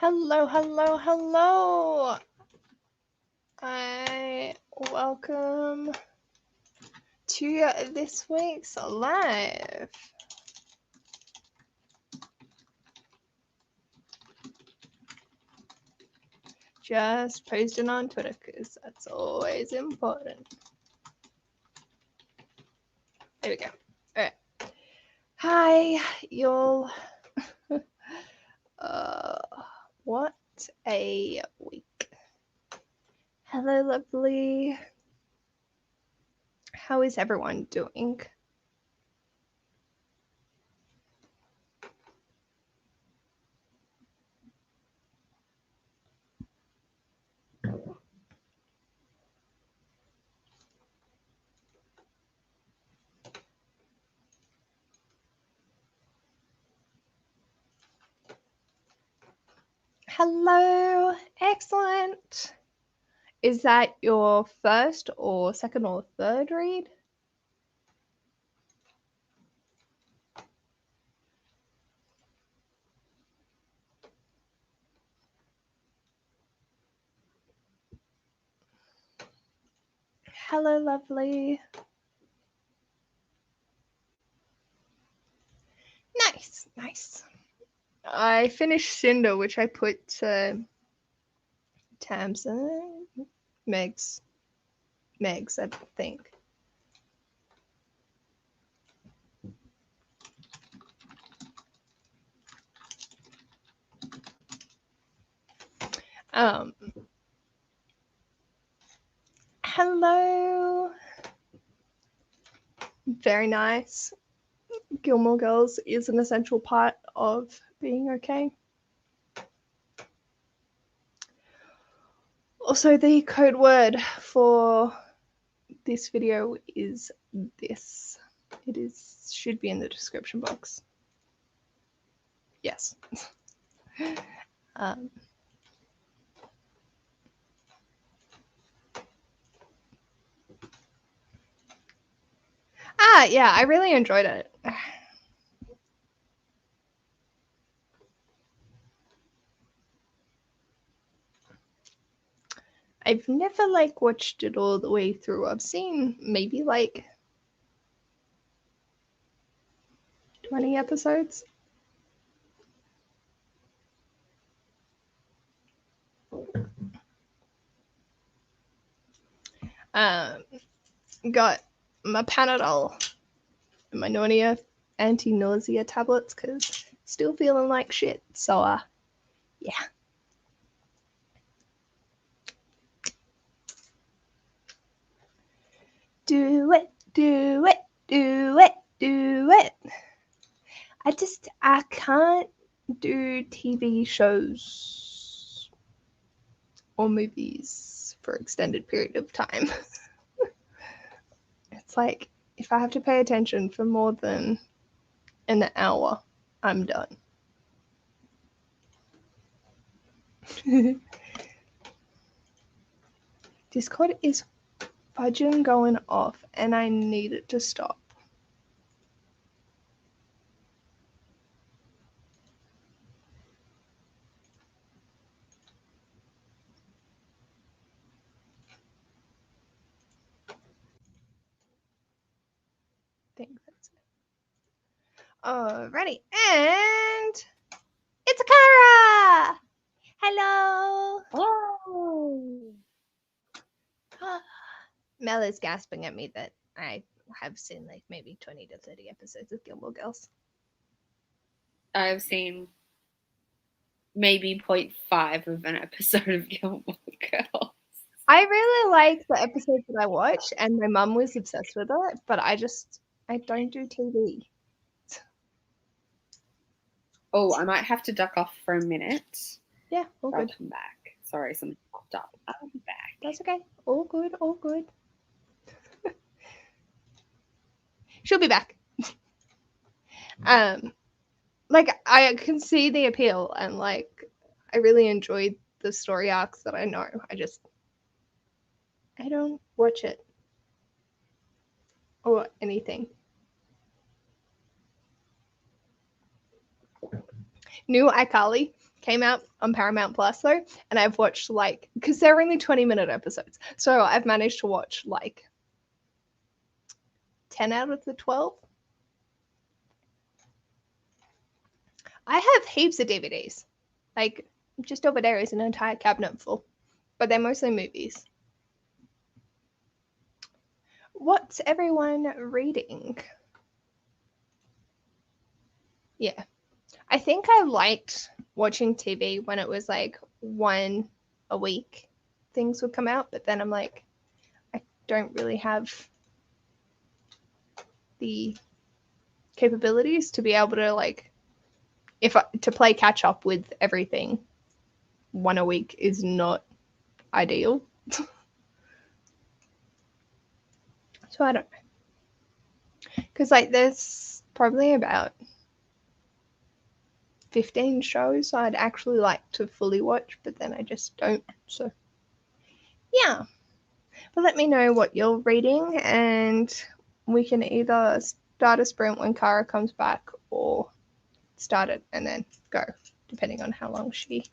Hello, hello, hello. Welcome to this week's live. Just posting on Twitter because that's always important. There we go. All right. Hi, y'all. What a week. Hello, lovely. How is everyone doing? Hello, excellent. Is that your first or second or third read? Hello, lovely. Nice, nice. I finished Cinder, which I put to Tamsin. Megs, I think. Hello. Very nice. Gilmore Girls is an essential part of being okay. Also, the code word for this video is this. It should be in the description box. Yes. Yeah, I really enjoyed it. I've never watched it all the way through. I've seen maybe 20 episodes. Got my Panadol and my Narnia anti-nausea tablets because still feeling like shit. So yeah. Do it, do it, do it, do it. I can't do TV shows or movies for extended period of time. It's like if I have to pay attention for more than an hour, I'm done. Discord is fudging going off and I need it to stop. I think that's it. Alrighty, and it's Akara! Hello! Oh! Mel is gasping at me that I have seen maybe 20 to 30 episodes of Gilmore Girls. I've seen maybe 0.5 of an episode of Gilmore Girls. I really like the episodes that I watched, and my mum was obsessed with it, but I don't do TV. Oh, I might have to duck off for a minute. Yeah, all good. I'll come back. Sorry, something popped up. I'll be back. That's okay. All good, all good. She'll be back. I can see the appeal, and I really enjoyed the story arcs that I know. I don't watch it or anything. New iCarly. came out on Paramount Plus though, and I've watched like, because they're only 20-minute episodes, so I've managed to watch like 10 out of the 12. I have heaps of DVDs. Like, just over there is an entire cabinet full, but they're mostly movies. What's everyone reading? Yeah. I think I liked watching TV when it was like one a week things would come out, but then I'm like, I don't really have the capabilities to be able to like, to play catch up with everything. One a week is not ideal. So I don't know. Because like there's probably about 15 shows I'd actually like to fully watch, but then I just don't. So yeah. But let me know what you're reading, and we can either start a sprint when Kara comes back or start it and then go, depending on how long she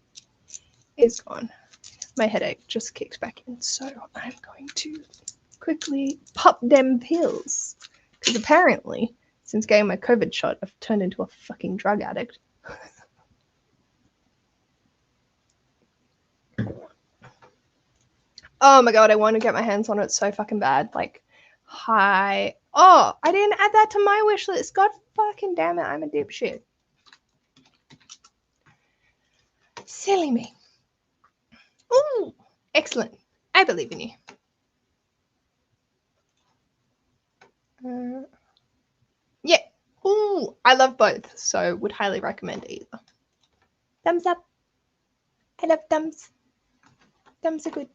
is gone. My headache just kicked back in, so I'm going to quickly pop them pills. Because apparently, since getting my COVID shot, I've turned into a fucking drug addict. Oh my god, I want to get my hands on it so fucking bad. Like, hi. Oh, I didn't add that to my wish list. God fucking damn it, I'm a dipshit. Silly me. Ooh, excellent. I believe in you. Yeah. Ooh, I love both, so would highly recommend either. Thumbs up. I love thumbs. Thumbs are good.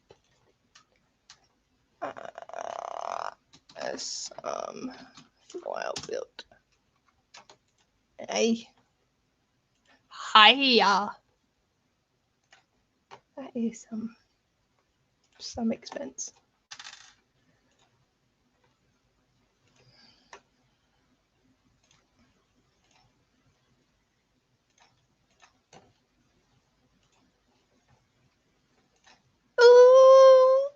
Wild build. Hey. Hiya. That is some expense. Ooh,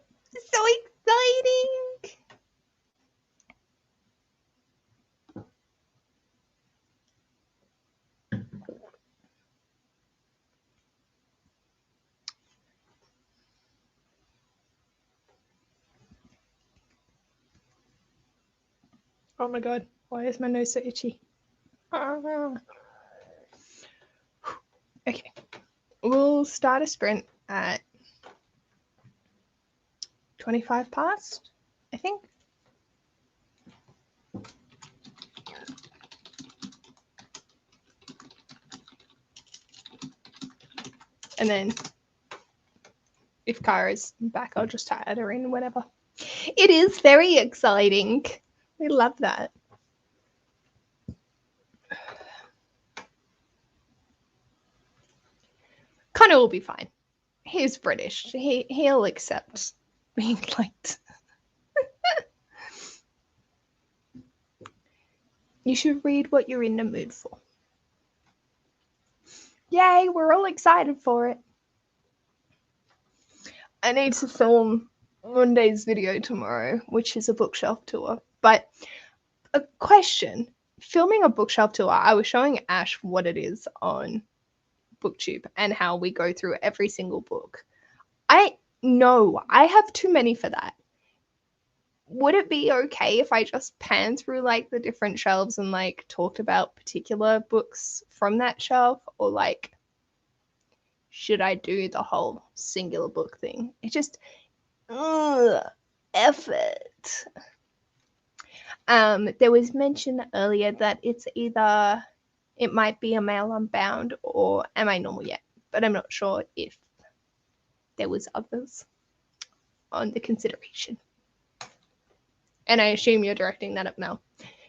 so exciting. Oh my god, why is my nose so itchy? Okay, we'll start a sprint at 25 past, I think. And then if Kara's back, I'll just add her in, whatever. It is very exciting. We love that. Connor will be fine. He's British. He'll accept being liked. You should read what you're in the mood for. Yay, we're all excited for it. I need to film Monday's video tomorrow, which is a bookshelf tour. But a question, filming a bookshelf tour, I was showing Ash what it is on BookTube and how we go through every single book. I know I have too many for that. Would it be okay if I just pan through like the different shelves and like talked about particular books from that shelf, or like should I do the whole singular book thing? It just effort. There was mention earlier that it's either it might be a mail unbound or Am I Normal Yet, but I'm not sure if there was others on the consideration. And I assume you're directing that at Mel.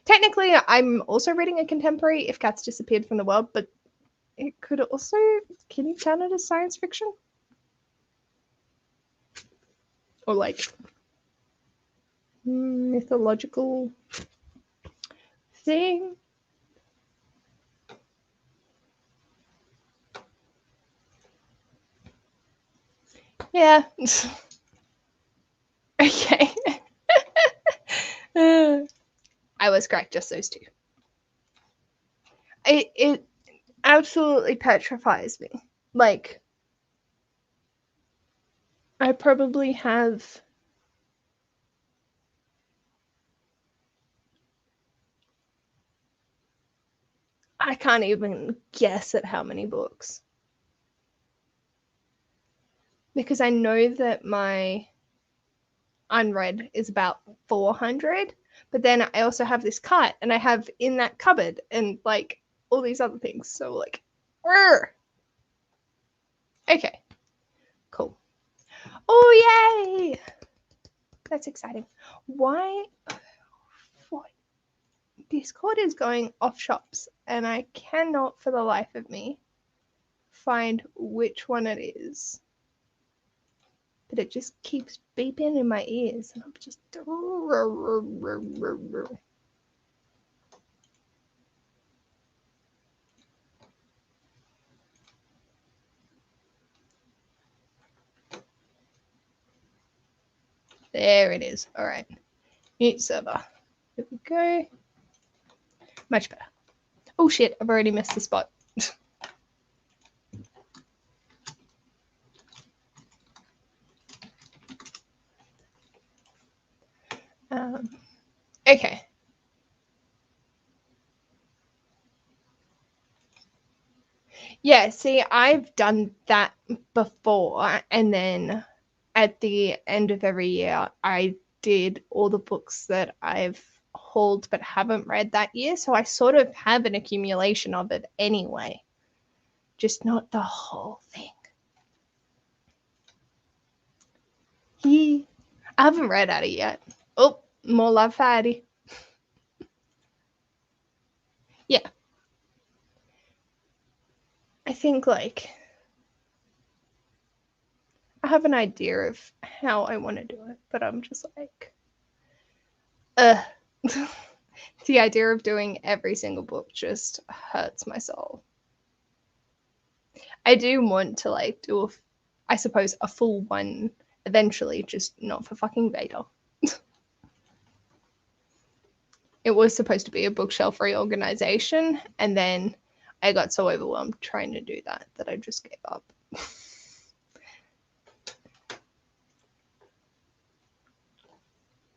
Technically, I'm also reading a contemporary, If Cats Disappeared from the World, but it could also, can you count it as science fiction? Or like mythological thing? Yeah. Okay. I was correct, just those two. It absolutely petrifies me. Like, I probably have I can't even guess at how many books. Because I know that my unread is about 400, but then I also have this cart and I have in that cupboard and like all these other things. So like, okay, cool. Oh yay! That's exciting. Why? What? Discord is going off shops, and I cannot for the life of me find which one it is. But it just keeps beeping in my ears, and I'm just. There it is. All right. Mute server. There we go. Much better. Oh shit, I've already missed the spot. Okay. Yeah, see, I've done that before, and then at the end of every year, I did all the books that I've hauled but haven't read that year. So I sort of have an accumulation of it anyway, just not the whole thing. I haven't read Addie yet. Oh, more love for Addie. Yeah. I think like I have an idea of how I want to do it, but I'm just like, the idea of doing every single book just hurts my soul. I do want to like do, I suppose, a full one eventually, just not for fucking VEDA. It was supposed to be a bookshelf reorganization, and then I got so overwhelmed trying to do that that I just gave up.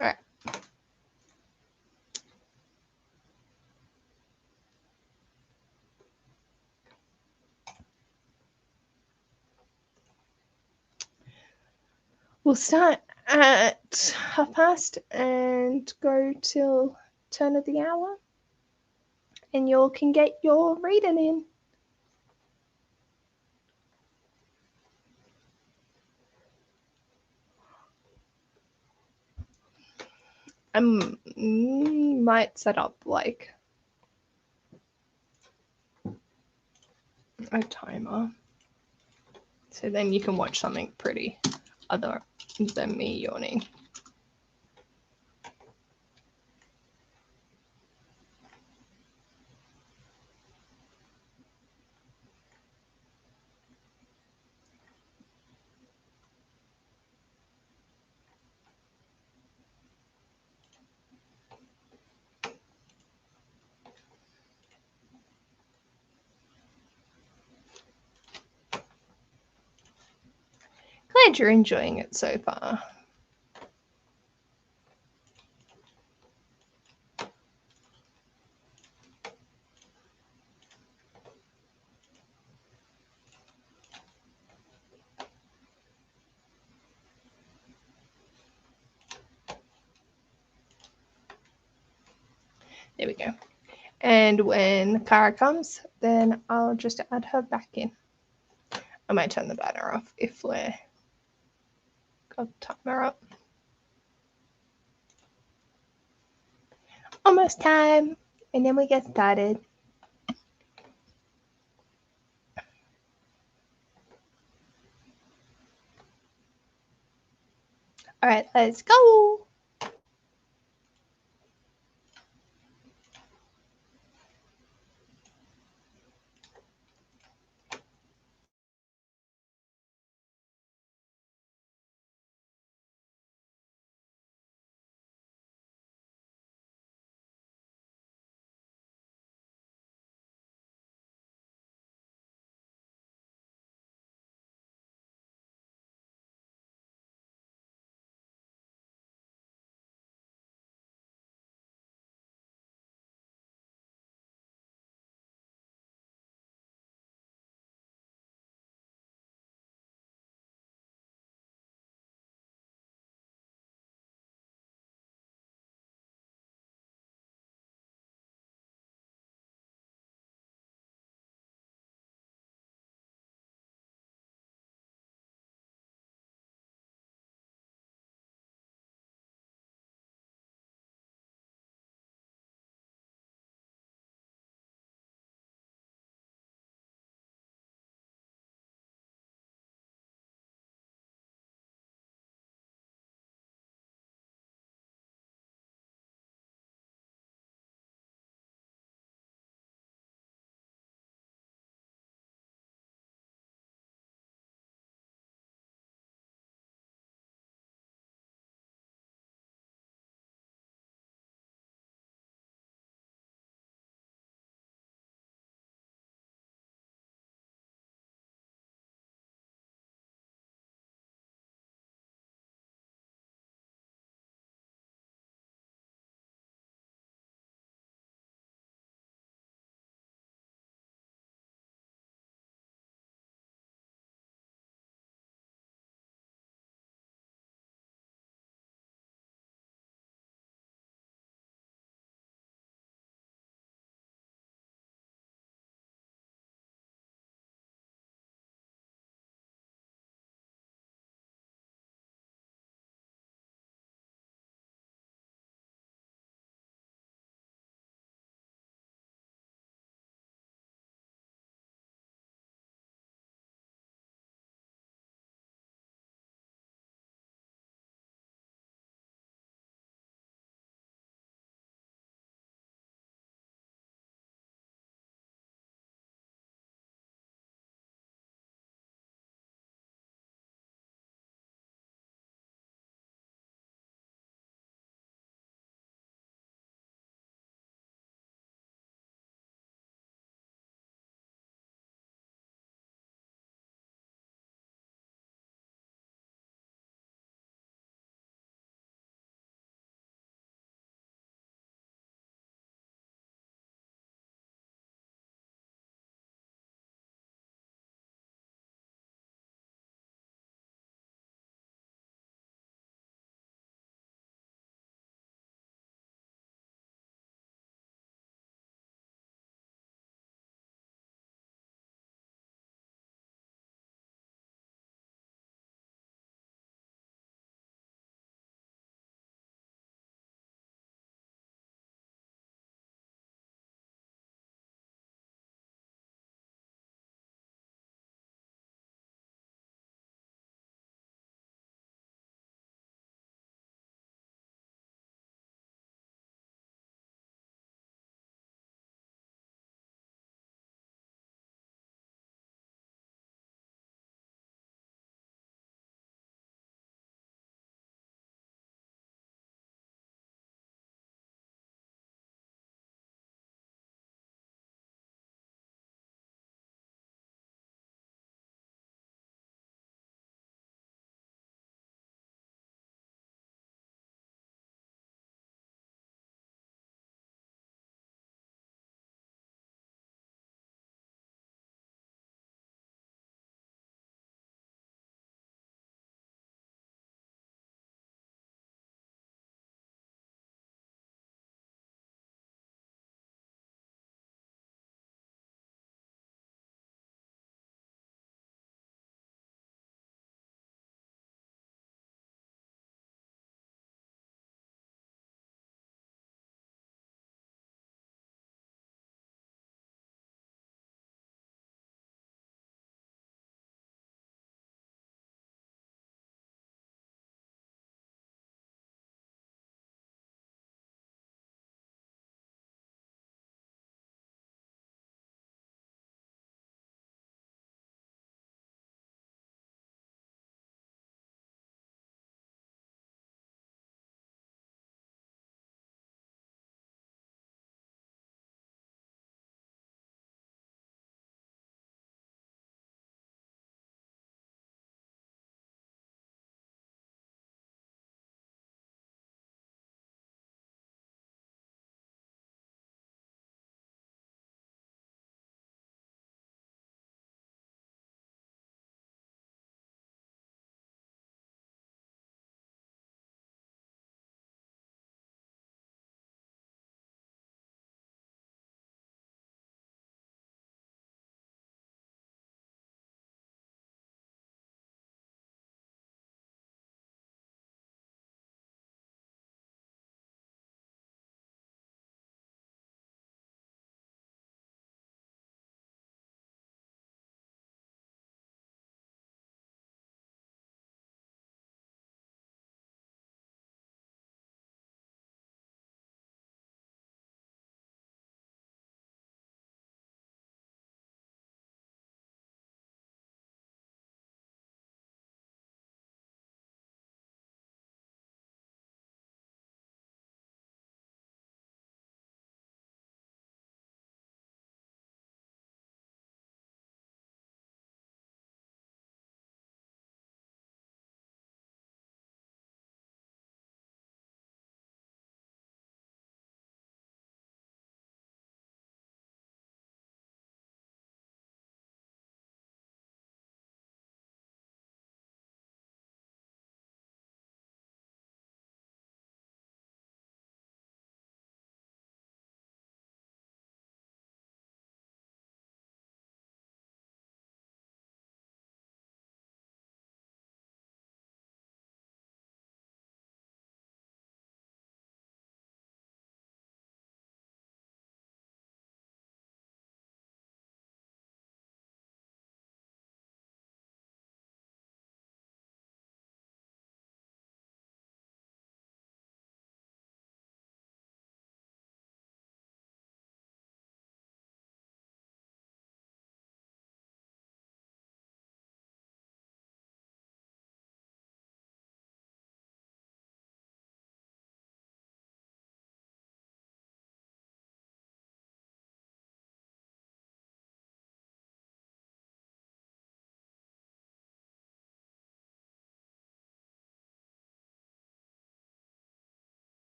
All right. We'll start at past and go till turn of the hour, and you all can get your reading in. I might set up like a timer, so then you can watch something pretty other than me yawning. Glad you're enjoying it so far. There we go. And when Kara comes, then I'll just add her back in. I might turn the banner off if we're got the timer up. Almost time, and then we get started. All right, let's go.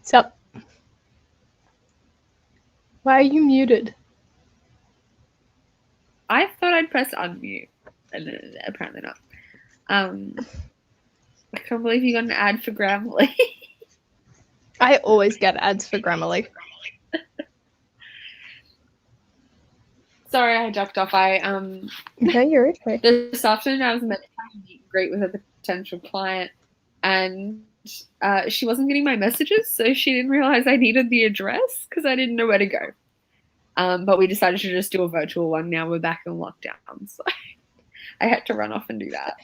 Sup? Why are you muted? I thought I'd press unmute, and apparently not. I can't believe you got an ad for Grammarly. I always get ads for Grammarly. Sorry, I ducked off. No, you're okay. This afternoon I was meant to have a meet and greet with a potential client, and she wasn't getting my messages, so she didn't realize I needed the address because I didn't know where to go. But we decided to just do a virtual one. Now we're back in lockdown, so I had to run off and do that.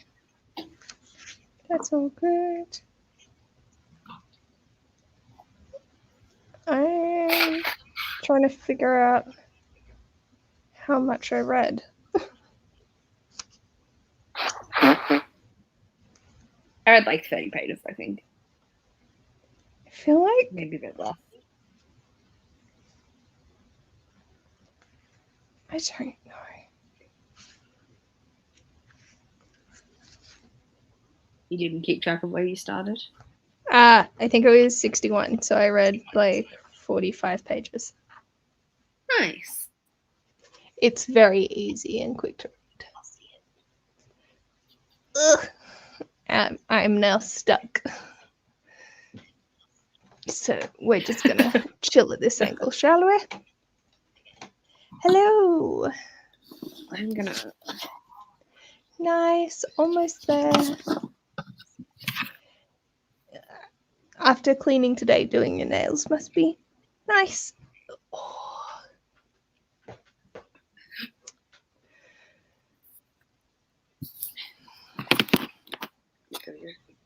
That's all good. I'm trying to figure out how much I read. I read like 30 pages, I think. I feel like Maybe a bit less. I don't know. You didn't keep track of where you started? I think it was 61, so I read like 45 pages. Nice. It's very easy and quick to read. Ugh. I'm now stuck. So we're just gonna chill at this angle, shall we? Hello. I'm gonna. Nice, almost there. After cleaning today, doing your nails must be nice. Oh.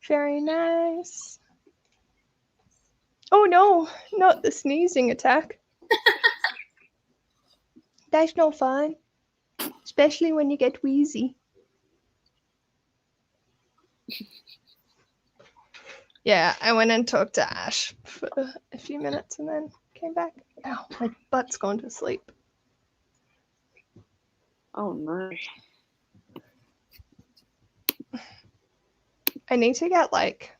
Very nice. Oh no, not the sneezing attack. That's no fun. Especially when you get wheezy. Yeah, I went and talked to Ash for a few minutes and then came back. Ow, my butt's gone to sleep. Oh no. I need to get like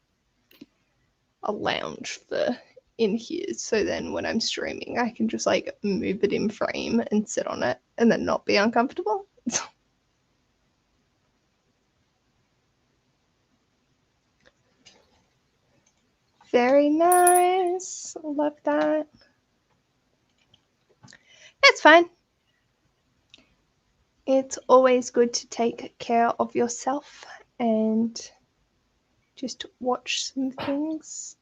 a lounge for in here so then when I'm streaming I can just like move it in frame and sit on it and then not be uncomfortable. Very nice. Love that. That's fine. It's always good to take care of yourself and just watch some things.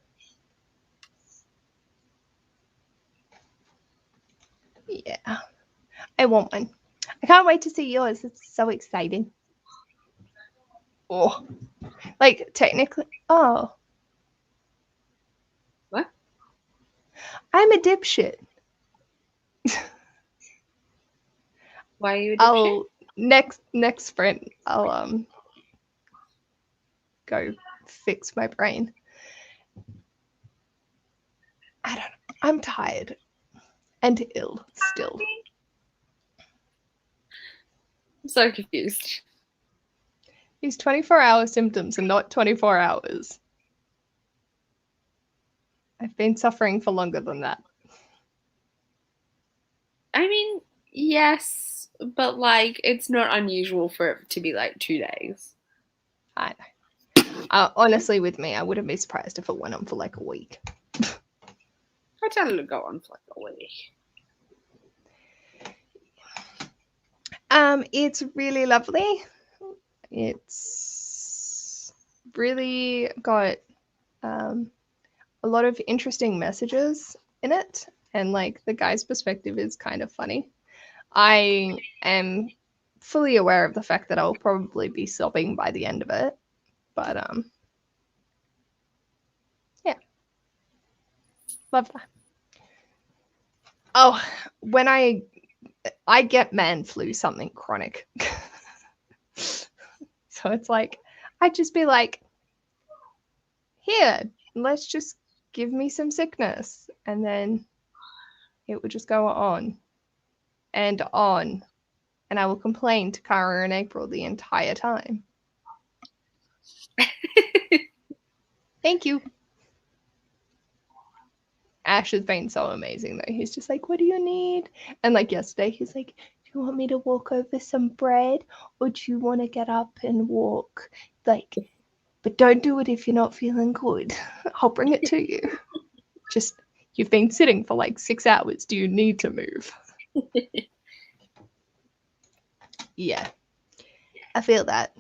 Yeah, I want one. I can't wait to see yours. It's so exciting. Oh, like technically, oh. What? I'm a dipshit. Why are you a dipshit? Next sprint, I'll go fix my brain. I don't know. I'm tired and ill still. I'm so confused. These 24-hour symptoms are not 24 hours. I've been suffering for longer than that. I mean, yes, but like it's not unusual for it to be like 2 days. I know. Honestly, with me, I wouldn't be surprised if it went on for like a week. I tell it to go on for like a week. It's really lovely. It's really got a lot of interesting messages in it, and like the guy's perspective is kind of funny. I am fully aware of the fact that I'll probably be sobbing by the end of it, but yeah, love that. Oh, when I get man flu, something chronic. So it's like, I'd just be like, here, let's just give me some sickness. And then it would just go on and on. And I will complain to Cara and April the entire time. Thank you. Ash has been so amazing though. He's just like, what do you need? And like yesterday, he's like, do you want me to walk over some bread, or do you want to get up and walk? Like, but don't do it if you're not feeling good. I'll bring it to you. Just, you've been sitting for like 6 hours. Do you need to move? Yeah, I feel that.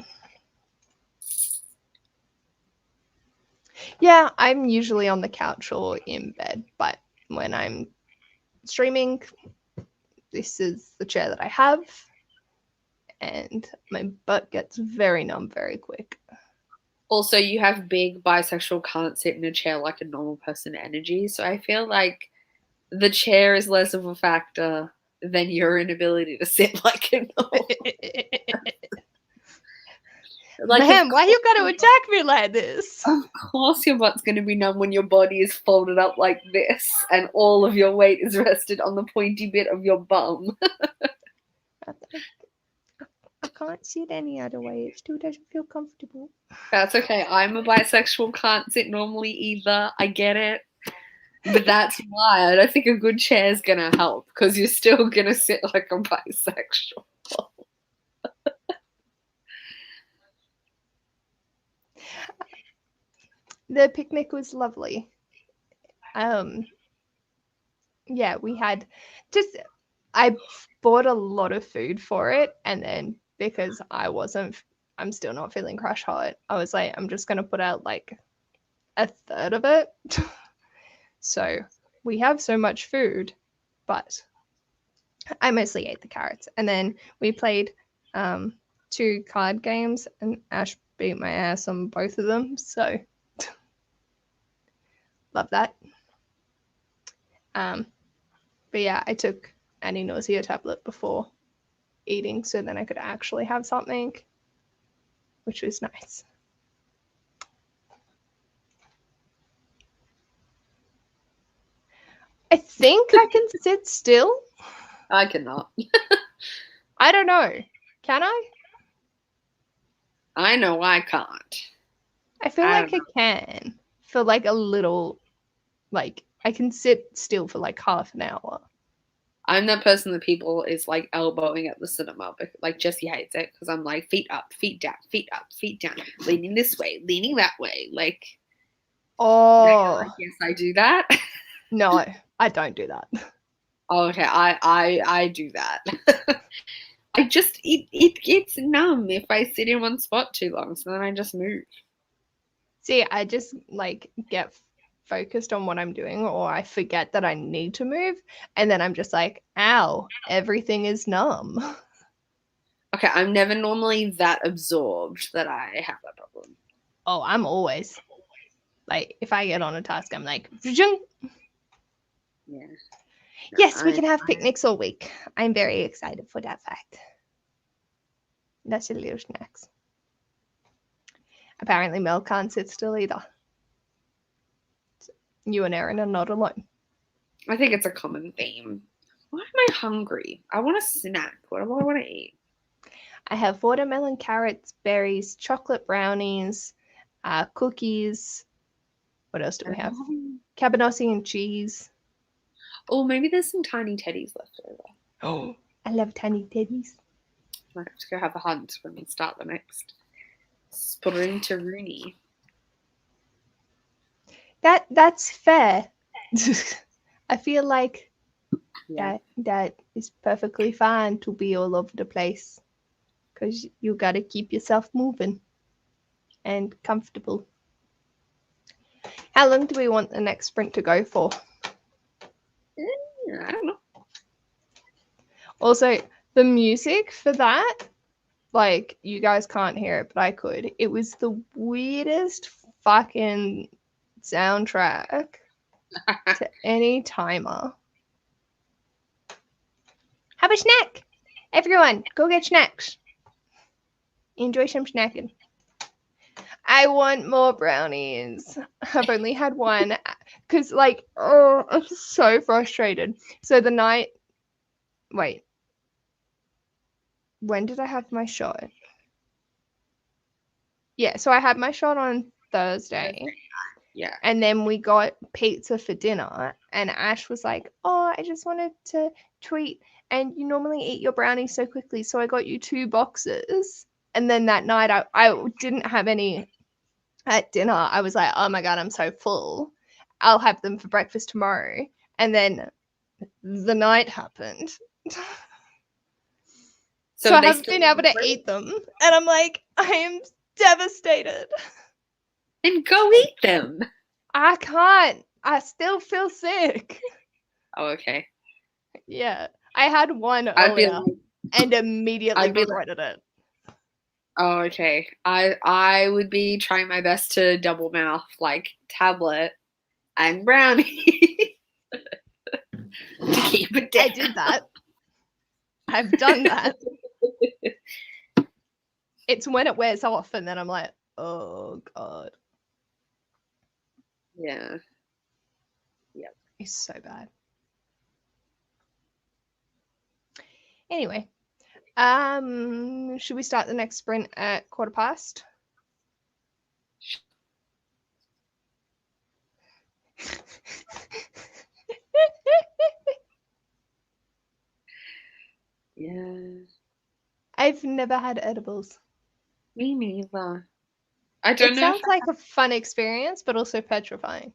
Yeah, I'm usually on the couch or in bed, but when I'm streaming, this is the chair that I have, and my butt gets very numb very quick. Also, you have big bisexual can't sit in a chair like a normal person energy, so I feel like the chair is less of a factor than your inability to sit like a normal. Like, man, why you gotta attack me like this? Of course your butt's going to be numb when your body is folded up like this and all of your weight is rested on the pointy bit of your bum. I can't sit any other way. It still doesn't feel comfortable. That's okay. I'm a bisexual, can't sit normally either. I get it. But that's why I don't think a good chair is going to help, because you're still going to sit like a bisexual. The picnic was lovely. Yeah, we had just, I bought a lot of food for it, and then because I'm still not feeling crush hot, I was like, I'm just gonna put out like a third of it. So we have so much food, but I mostly ate the carrots. And then we played 2 card games, and Ash beat my ass on both of them, so love that. But yeah, I took anti-nausea tablet before eating, so then I could actually have something, which was nice. I think I can sit still. I cannot. I don't know. Can I? I know I can't. I feel like I can for like a little, like I can sit still for like half an hour. I'm that person that people is like elbowing at the cinema. But like Jessie hates it because I'm like feet up, feet down, feet up, feet down, leaning this way, leaning that way. Like, oh, yes, I do that. No, I don't do that. Oh, okay, I do that. I just it gets numb if I sit in one spot too long, so then I just move. See, I just like get focused on what I'm doing, or I forget that I need to move, and then I'm just like, ow, everything is numb. Okay, I'm never normally that absorbed that I have that problem. Oh, I'm always like, if I get on a task, I'm like, yeah. No, Yes, we can have picnics all week. I'm very excited for that fact. That's your little snacks. Apparently, Mel can't sit still either. You and Erin are not alone. I think it's a common theme. Why am I hungry? I want a snack. What do I want to eat? I have watermelon, carrots, berries, chocolate brownies, cookies. What else do we have? Cabanossi and cheese. Oh, maybe there's some tiny teddies left over. Oh, I love tiny teddies. I have to go have a hunt when we start the next Rooney. That's fair. I feel like that is perfectly fine to be all over the place, because you got to keep yourself moving and comfortable. How long do we want the next sprint to go for? I don't know. Also, the music for that, like, you guys can't hear it, but I could. It was the weirdest fucking soundtrack to any timer. Have a snack! Everyone, go get snacks. Enjoy some snacking. I want more brownies. I've only had one because, like, oh, I'm so frustrated. So the night, wait, when did I have my shot? Yeah, so I had my shot on Thursday, Yeah. And then we got pizza for dinner, and Ash was like, "Oh, I just wanted to treat, and you normally eat your brownies so quickly, so I got you 2 boxes." And then that night, I didn't have any at dinner. I was like, "Oh my god, I'm so full. I'll have them for breakfast tomorrow." And then the night happened. So I haven't been able to eat them, and I'm like, I am devastated. And go eat them. I can't. I still feel sick. Oh, okay. Yeah. I had one I'd be earlier like, and immediately I'd be like, regretted it. oh, okay. I would be trying my best to double mouth like tablet and brownie to keep it down. I did that. I've done that. It's when it wears off and then I'm like, oh god. Yeah. Yep. It's so bad. Anyway, should we start the next sprint at 1:15? Yeah. I've never had edibles. Me neither. I don't It know. sounds like a fun experience, but also petrifying.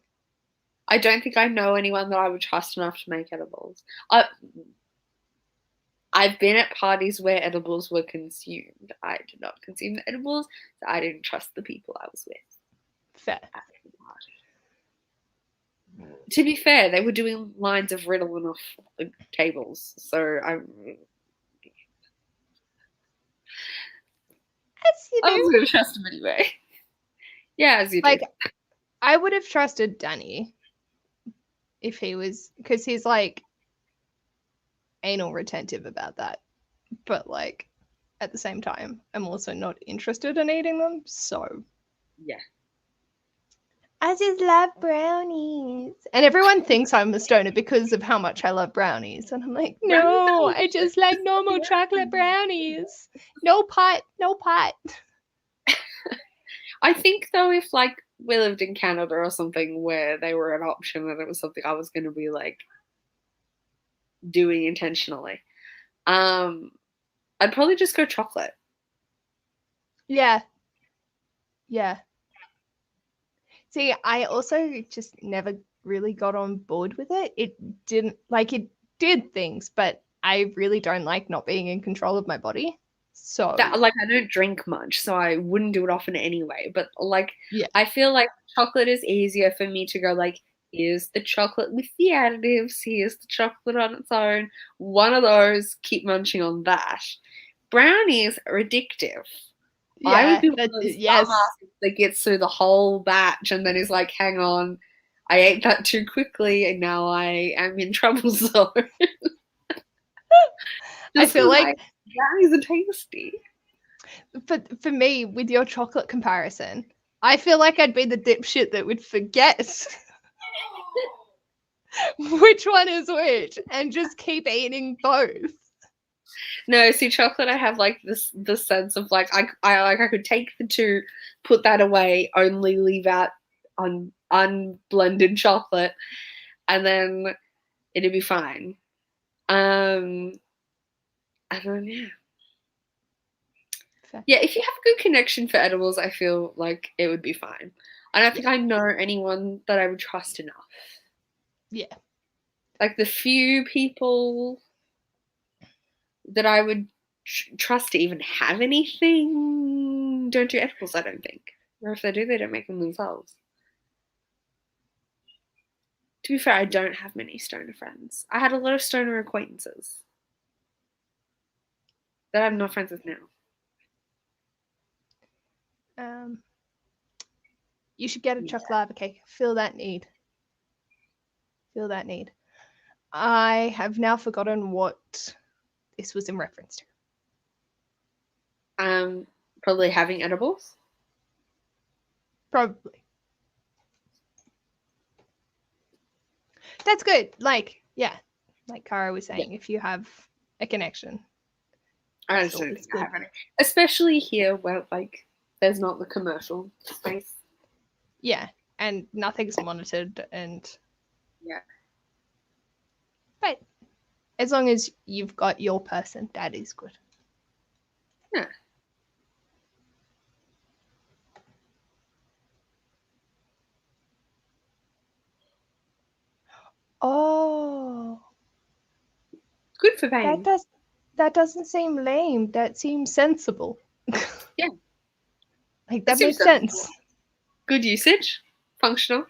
I don't think I know anyone that I would trust enough to make edibles. I've been at parties where edibles were consumed. I did not consume the edibles, so I didn't trust the people I was with. Fair. To be fair, they were doing lines of Ritalin off the tables, so I was going to trust him anyway. Yeah, as you do. Like, I would have trusted Danny if he was, because he's like anal retentive about that. But like, at the same time, I'm also not interested in eating them. So yeah. I just love brownies. And everyone thinks I'm a stoner because of how much I love brownies. And I'm like, no, I just like normal chocolate brownies. No pot, no pot. I think, though, if, like, we lived in Canada or something where they were an option and it was something I was going to be, like, doing intentionally, I'd probably just go chocolate. Yeah. Yeah. See, I also just never really got on board with it. It did things, but I really don't like not being in control of my body. So I don't drink much, so I wouldn't do it often anyway. But like, yeah. I feel like chocolate is easier for me to go like, here's the chocolate with the additives, here's the chocolate on its own. One of those, keep munching on that. Brownies are addictive. Yeah, I would be one of those dumbasses that gets through the whole batch and then is like, hang on, I ate that too quickly and now I am in trouble zone. I feel like brownies are tasty. But for me, with your chocolate comparison, I feel like I'd be the dipshit that would forget which one is which and just keep eating both. No, see, chocolate, I have like the sense of like I could take the two, put that away, only leave out unblended chocolate, and then it'd be fine. And then yeah, if you have a good connection for edibles, I feel like it would be fine. I don't think I know anyone that I would trust enough. Yeah, like the few people that I would trust to even have anything don't do edibles, I don't think. Or if they do, they don't make them themselves. To be fair, I don't have many stoner friends. I had a lot of stoner acquaintances that I'm not friends with now. You should get a chocolate lava cake. Feel that need. Feel that need. I have now forgotten what this was in reference to. Probably having edibles. Probably. That's good. Like, yeah, like Cara was saying, if you have a connection. I just don't think I have any. Especially here where like there's not the commercial space. Yeah. and nothing's monitored, and Yeah. but as long as you've got your person, that is good. Yeah. Oh, Good for paying. that doesn't seem lame. That seems sensible. Yeah. Like That that seems makes sensible. sense. Good usage. Functional.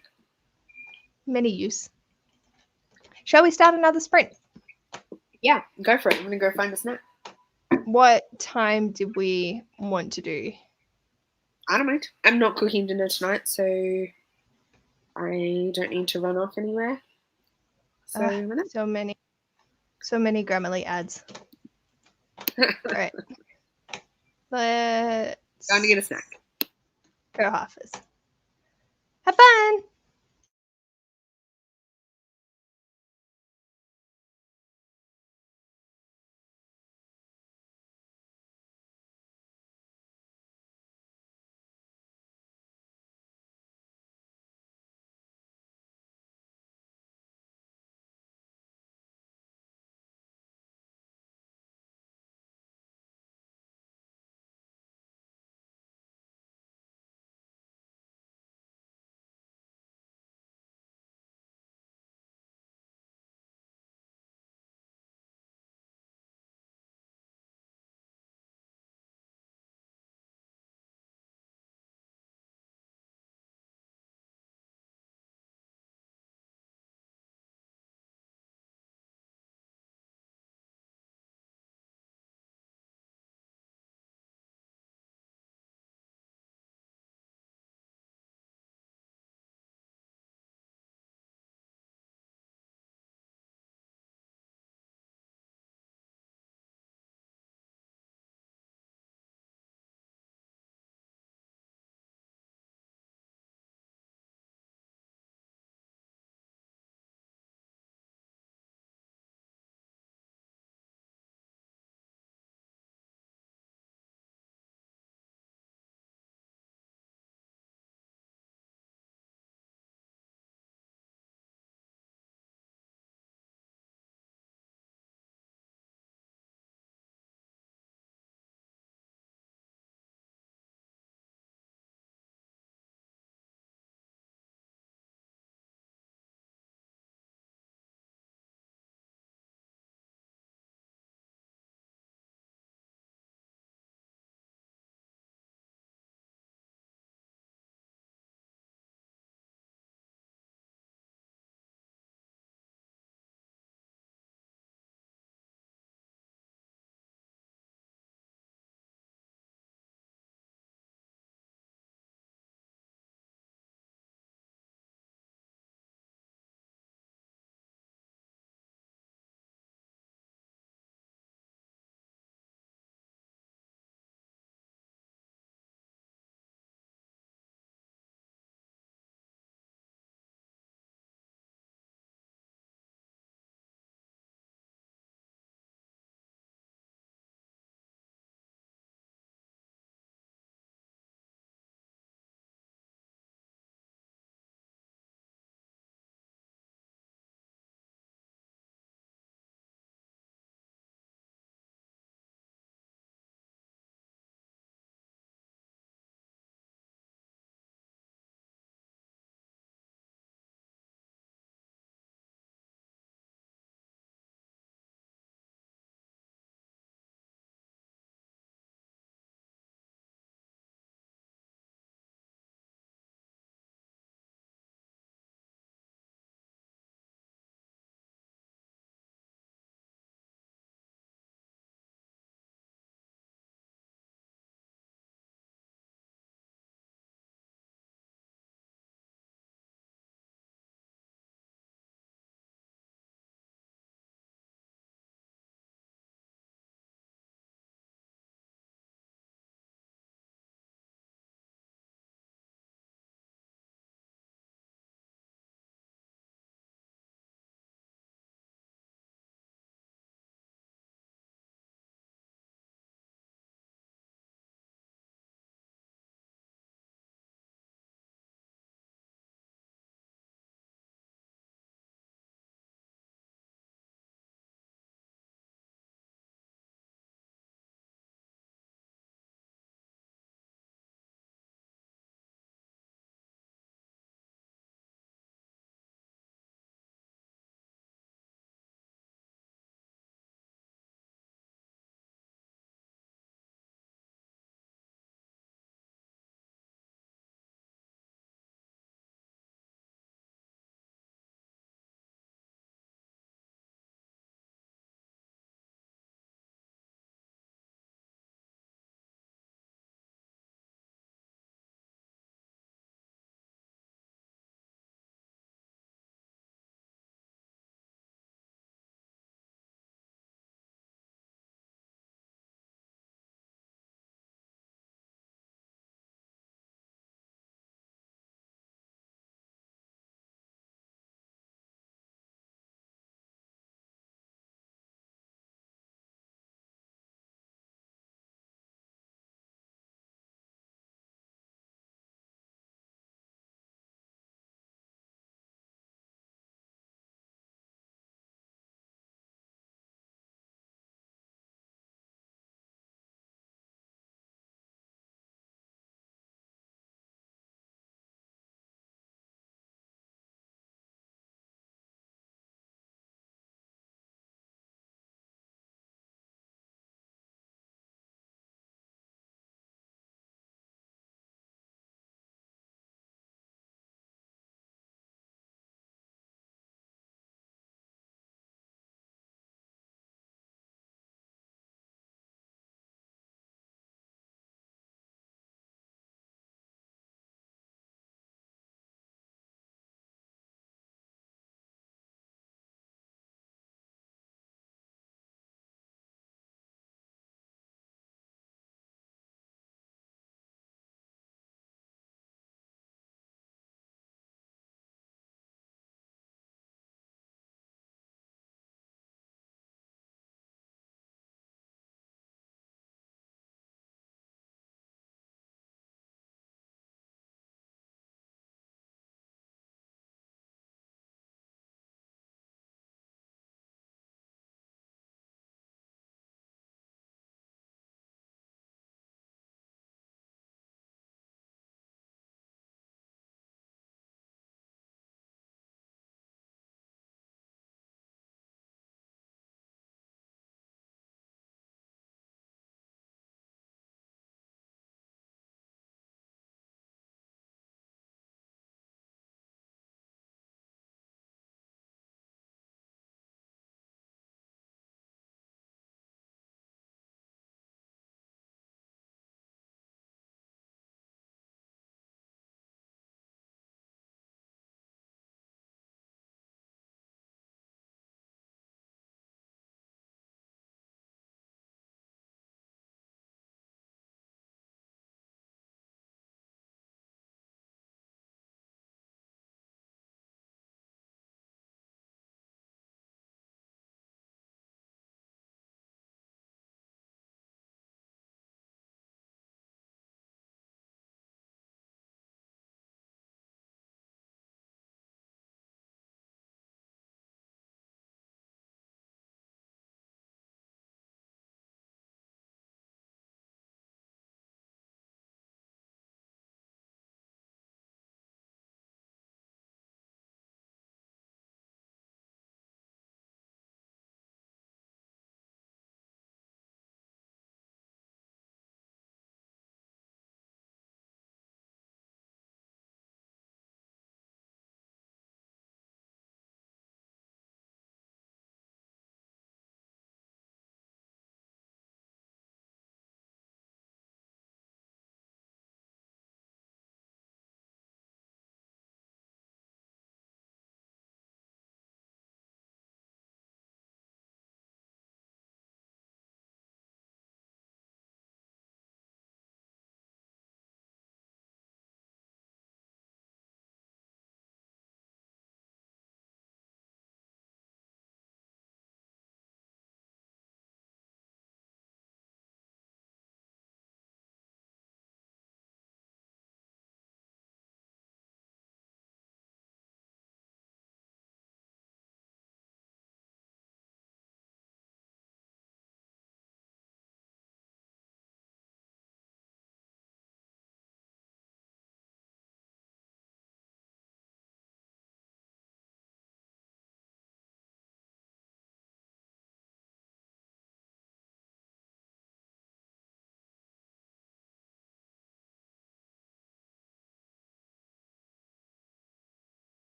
Many use. Shall we start another sprint? Yeah, go for it. I'm going to go find a snack. What time did we want to do? I don't mind. I'm not cooking dinner tonight, so I don't need to run off anywhere. So, So many Grammarly ads. All right. Let's going to get a snack. go halfers. Have fun.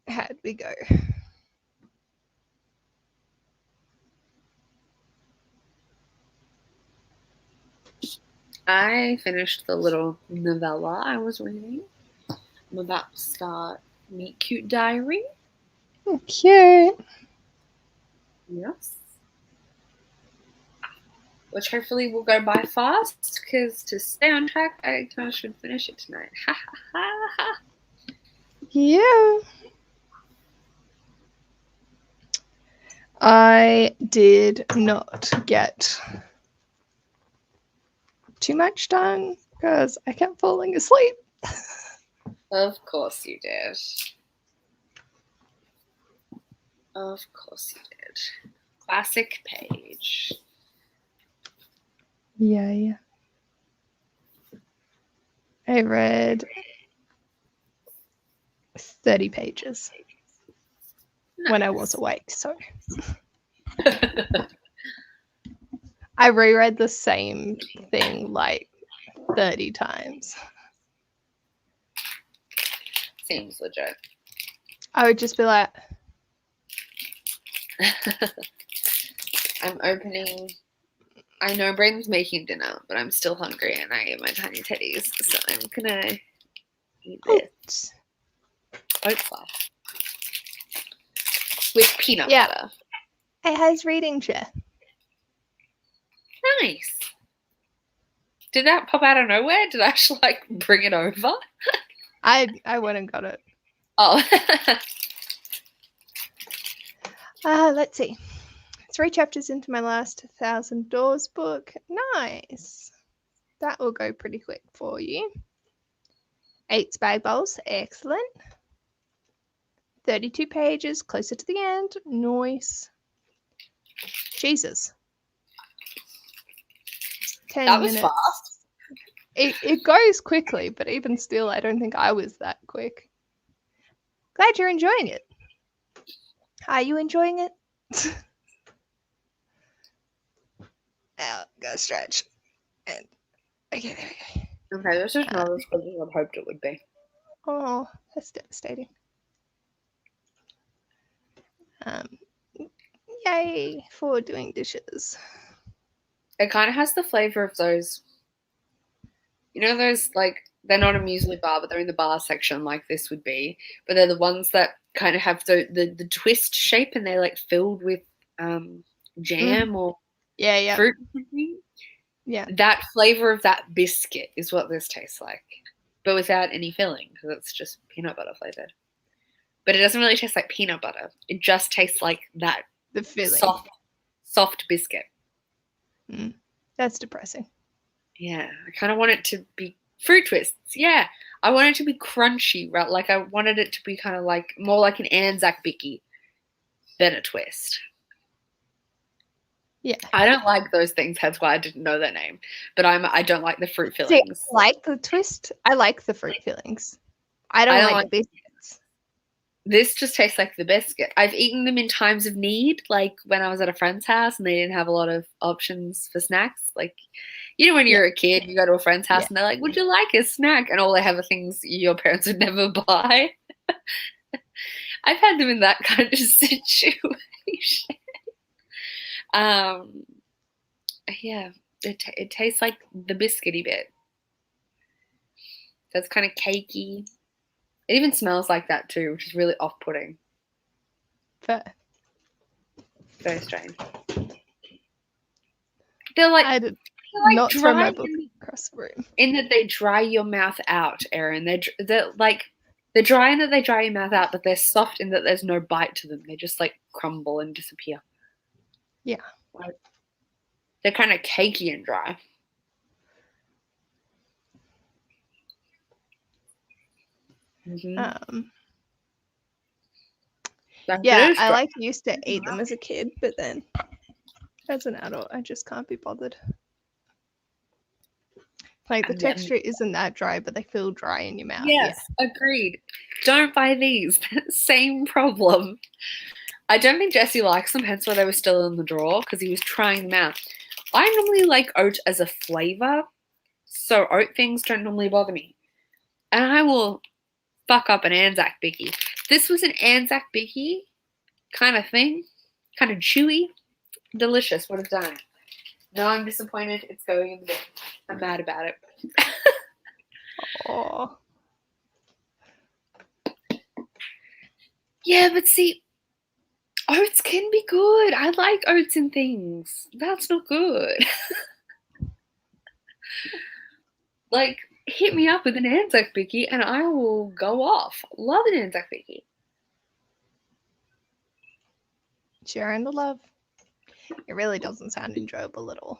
How'd we go? I finished the little novella I was reading. I'm about to start Meet Cute Diary. Cute. Yes. Which hopefully will go by fast, because to stay on track, I kind of should finish it tonight. Ha ha ha ha. Yeah. I did not get too much done because I kept falling asleep. Of course you did. Of course you did. Classic Paige. Yeah. I read 30 pages when I was awake, so I reread the same thing like 30 times. Seems legit. I would just be like, I'm opening. I know Brayden's making dinner, but I'm still hungry and I ate my tiny teddies, so I'm gonna eat this. Oat fluff. With peanut butter. It has reading chair. Nice. Did that pop out of nowhere? Did I actually like bring it over? I went and got it. Oh. Let's see. 3 chapters into my last 1,000 Doors book. Nice. That will go pretty quick for you. 8 spag bowls. Excellent. 32 pages, closer to the end. Nice. Jesus. 10 that was minutes. fast. It goes quickly, but even still, I don't think I was that quick. Glad you're enjoying it. Are you enjoying it? Now, go stretch. And okay, there we go. Okay, this is not as good as I hoped it would be. Oh, that's devastating. Yay for doing dishes. It kind of has the flavor of those, you know, those, like, they're not a muesli bar, but they're in the bar section like this would be. But they're the ones that kind of have the twist shape and they're like filled with jam or fruit. Yeah. That flavor of that biscuit is what this tastes like, but without any filling because it's just peanut butter flavored. But it doesn't really taste like peanut butter. It just tastes like that. The filling. Soft biscuit. That's depressing. Yeah, I kind of want it to be fruit twists. Yeah, I want it to be crunchy, right? Like I wanted it to be kind of like more like an Anzac Bicky than a twist. Yeah, I don't like those things. That's why I didn't know their name. But I don't like the fruit fillings. See, I like the twist. I like the fruit fillings. I don't like the biscuits. This just tastes like the biscuit. I've eaten them in times of need, like when I was at a friend's house and they didn't have a lot of options for snacks. Like, you know, when you're a kid, you go to a friend's house and they're like, would you like a snack? And all they have are things your parents would never buy. I've had them in that kind of situation. Yeah, it tastes like the biscuity bit. So it's kind of cakey. It even smells like that too, which is really off-putting. Fair. Very strange. They're like, I did not throw my book across the room. In that they dry your mouth out, Erin. They're like, they're dry in that they dry your mouth out, but they're soft in that there's no bite to them. They just like crumble and disappear. Yeah. Like, they're kind of cakey and dry. Mm-hmm. Yeah, I like used to eat them as a kid, but then as an adult, I just can't be bothered. Like the texture isn't that dry, but they feel dry in your mouth. Yes, agreed. Don't buy these. Same problem. I don't think Jesse likes them, hence why they were still in the drawer, because he was trying them out. I normally like oat as a flavor, so oat things don't normally bother me. And I will fuck up an Anzac Bicky. This was an Anzac Bicky kind of thing, kind of chewy, delicious. Would have done it. No, I'm disappointed. It's going in the bin. I'm mad about it. Oh. Yeah, but see, oats can be good. I like oats and things. That's not good. Like, hit me up with an Anzac Bicky and I will go off. Love an Anzac Bicky. Sharing the love. It really doesn't sound enjoyable at all.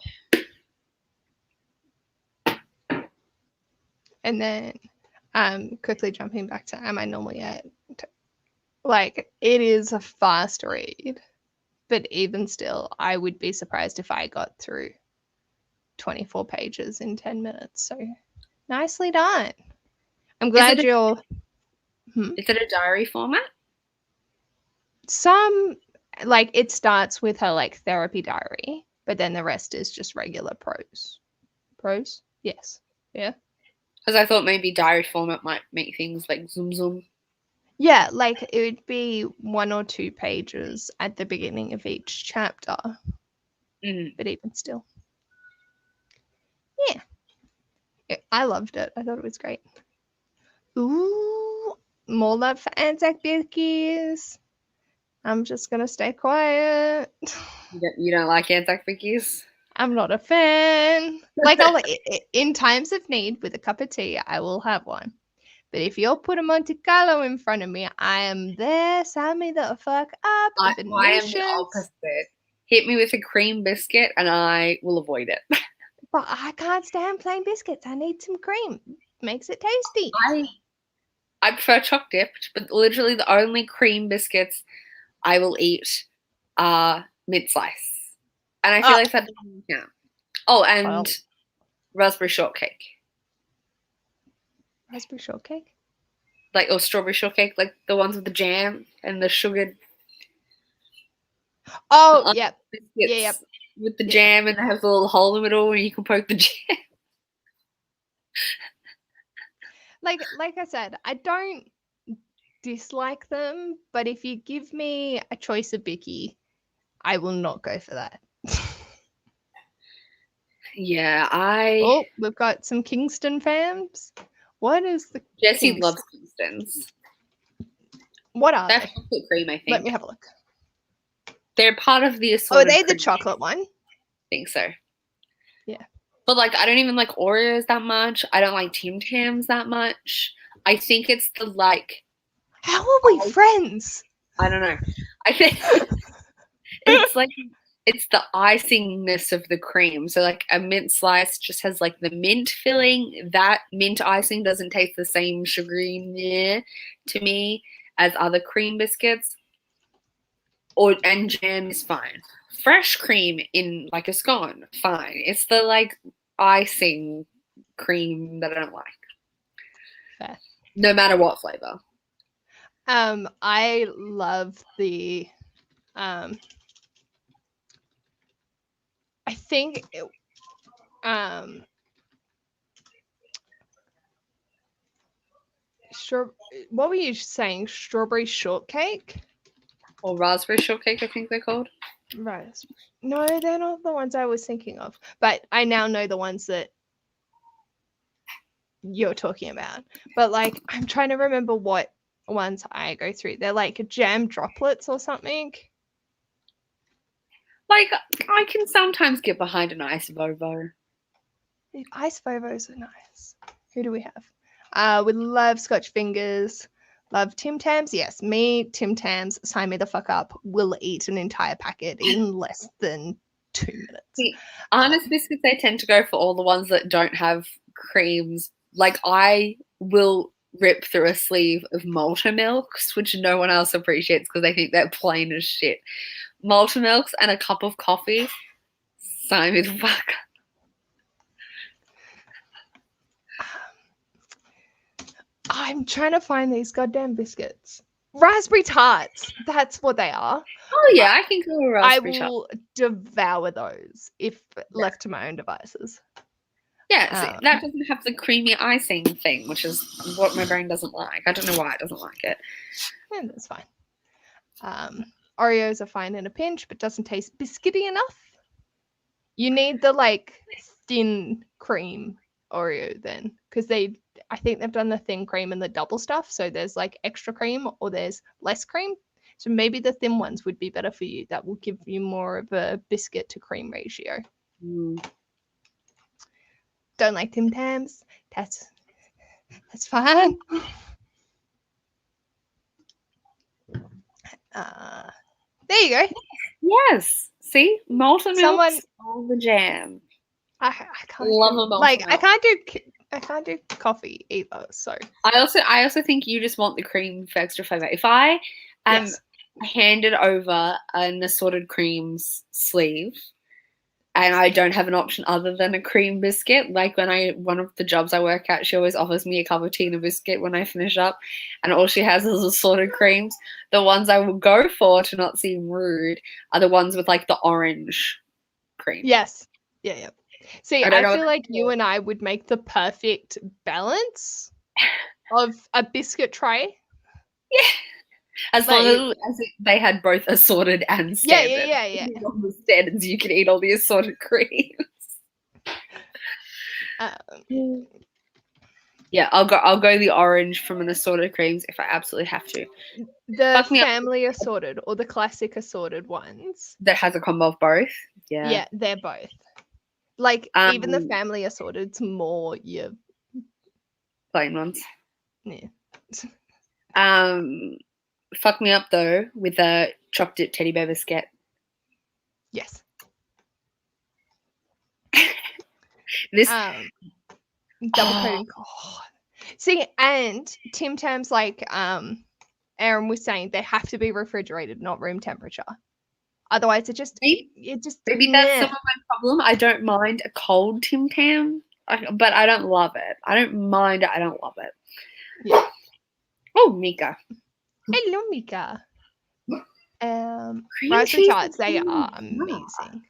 And then quickly jumping back to Am I Normal Yet? Like, it is a fast read, but even still, I would be surprised if I got through 24 pages in 10 minutes. So nicely done. I'm glad you're... Is it a diary format? Some, like, it starts with her, like, therapy diary, but then the rest is just regular prose. Prose? Yes. Yeah. Because I thought maybe diary format might make things like zoom zoom. Yeah, like it would be 1 or 2 pages at the beginning of each chapter. But even still. Yeah. I loved it. I thought it was great. Ooh, more love for Anzac Bickies. I'm just going to stay quiet. You don't like Anzac Bickies? I'm not a fan. Like, in times of need with a cup of tea, I will have one. But if you'll put a Monte Carlo in front of me, I am there. Sign me the fuck up. I am the opposite. Hit me with a cream biscuit and I will avoid it. But I can't stand plain biscuits. I need some cream. Makes it tasty. I prefer choc dipped, but literally the only cream biscuits I will eat are mint slice. And I feel like that doesn't count. Oh, and raspberry shortcake. Raspberry shortcake? Like, or strawberry shortcake, like the ones with the jam and the sugared. Oh, yep. Yep. With the jam, and they have the little hole in the middle where you can poke the jam. Like I said, I don't dislike them, but if you give me a choice of Bicky, I will not go for that. Yeah, Oh, we've got some Kingston fams. What is the Jessie loves Kingstons. What are they? Chocolate cream, I think. Let me have a look. They're part of the assorted. Oh, are they the chocolate one? I think so. Yeah. But like, I don't even like Oreos that much. I don't like Tim Tams that much. I think it's the like. How are we friends? I don't know. I think it's like it's the icingness of the cream. So like a mint slice just has like the mint filling. That mint icing doesn't taste the same sugary to me as other cream biscuits. And jam is fine. Fresh cream in like a scone, fine. It's the like icing cream that I don't like. Fair. No matter what flavor. I love the I think what were you saying? Strawberry shortcake? Or raspberry shortcake, I think they're called. Right. No, they're not the ones I was thinking of. But I now know the ones that you're talking about. But like, I'm trying to remember what ones I go through. They're like jam droplets or something. Like, I can sometimes get behind an ice Vovo. Ice Vovos are nice. Who do we have? We love Scotch Fingers. Love Tim Tams. Yes, me, Tim Tams, sign me the fuck up. Will eat an entire packet in less than 2 minutes. See, Honest Biscuits, I tend to go for all the ones that don't have creams. Like, I will rip through a sleeve of Multimilks, which no one else appreciates because they think they're plain as shit. Multimilks and a cup of coffee. Sign me the fuck up. I'm trying to find these goddamn biscuits. Raspberry tarts. That's what they are. Oh, yeah, I can go with raspberry I will devour those if left to my own devices. Yeah, see, that doesn't have the creamy icing thing, which is what my brain doesn't like. I don't know why it doesn't like it. Yeah, that's fine. Oreos are fine in a pinch, but doesn't taste biscuity enough. You need the like thin cream Oreo then, because I think they've done the thin cream and the double stuff. So there's like extra cream or there's less cream. So maybe the thin ones would be better for you. That will give you more of a biscuit to cream ratio. Don't like Tim Tams. That's fine. There you go. Yes. See, molten milk, all the jam. I can't love a molten milk. I can't do coffee either. So I also think you just want the cream for extra flavor. If I am handed over an assorted creams sleeve and I don't have an option other than a cream biscuit, like one of the jobs I work at, she always offers me a cup of tea and a biscuit when I finish up, and all she has is assorted creams. The ones I will go for, to not seem rude, are the ones with like the orange cream. Yes. Yeah. See, I feel like you and I would make the perfect balance of a biscuit tray. Yeah. As long as they had both assorted and standard. Yeah. On the standards, you can eat all the assorted creams. Yeah, I'll go the orange from an assorted creams if I absolutely have to. The family assorted or the classic assorted ones. That has a combo of both. Yeah. Yeah, they're both. Like even the family assorted's more your plain ones. Yeah. Fuck me up though with a choc dip teddy bear biscuit. Yes. This double coating. Oh. See, and Tim Tams, like Aaron was saying, they have to be refrigerated, not room temperature. Otherwise, maybe that's some of my problem. I don't mind a cold Tim Tam, but I don't love it. I don't mind it. I don't love it. Yeah. Oh, Mika. Hello, Mika. Raspberry tarts, they are amazing.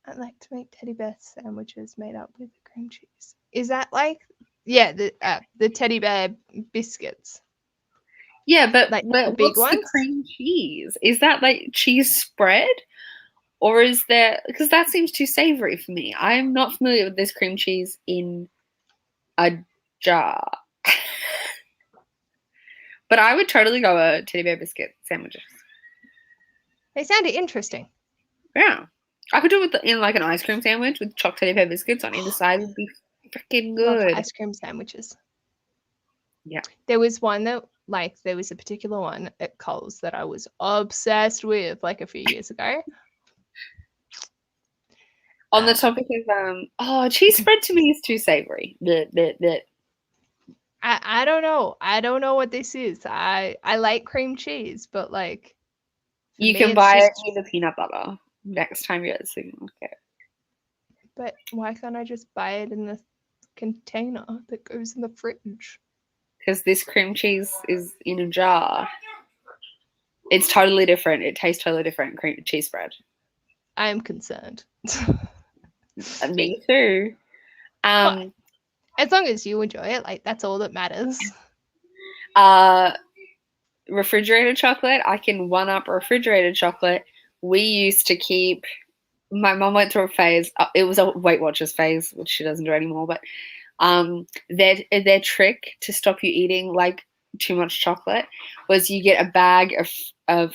I like to make teddy bear sandwiches made up with cream cheese. Is that like, the teddy bear biscuits? Yeah, but like the big ones? The cream cheese? Is that like cheese spread? Or is there, because that seems too savory for me. I'm not familiar with this cream cheese in a jar. But I would totally go a teddy bear biscuit sandwiches. They sounded interesting. Yeah. I could do it in like an ice cream sandwich with chocolate teddy bear biscuits on either side. Would be freaking good. Love ice cream sandwiches. Yeah. There was one that, there was a particular one at Coles that I was obsessed with a few years ago. On the topic of, cheese spread to me is too savory. I don't know. I don't know what this is. I like cream cheese, but you can buy it with the peanut butter next time you're at the supermarket. But why can't I just buy it in the container that goes in the fridge? Because this cream cheese is in a jar. It's totally different. It tastes totally different. Cream cheese spread. I am concerned. Me too. As long as you enjoy it, that's all that matters. Refrigerated chocolate, I can one up refrigerated chocolate. We used to keep, my mom went through a phase, it was a Weight Watchers phase, which she doesn't do anymore, but their trick to stop you eating too much chocolate was you get a bag of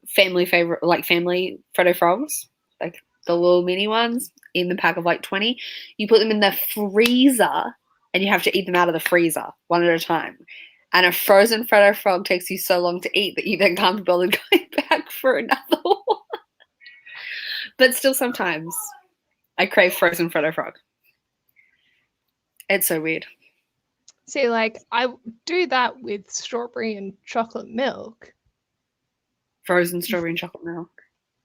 family favorite, family Freddo Frogs, the little mini ones in the pack of 20. You put them in the freezer and you have to eat them out of the freezer one at a time. And a frozen Freddo Frog takes you so long to eat that you then can't be bothered going back for another one. But still sometimes I crave frozen Freddo Frog. It's so weird. See, I do that with strawberry and chocolate milk. Frozen strawberry and chocolate milk.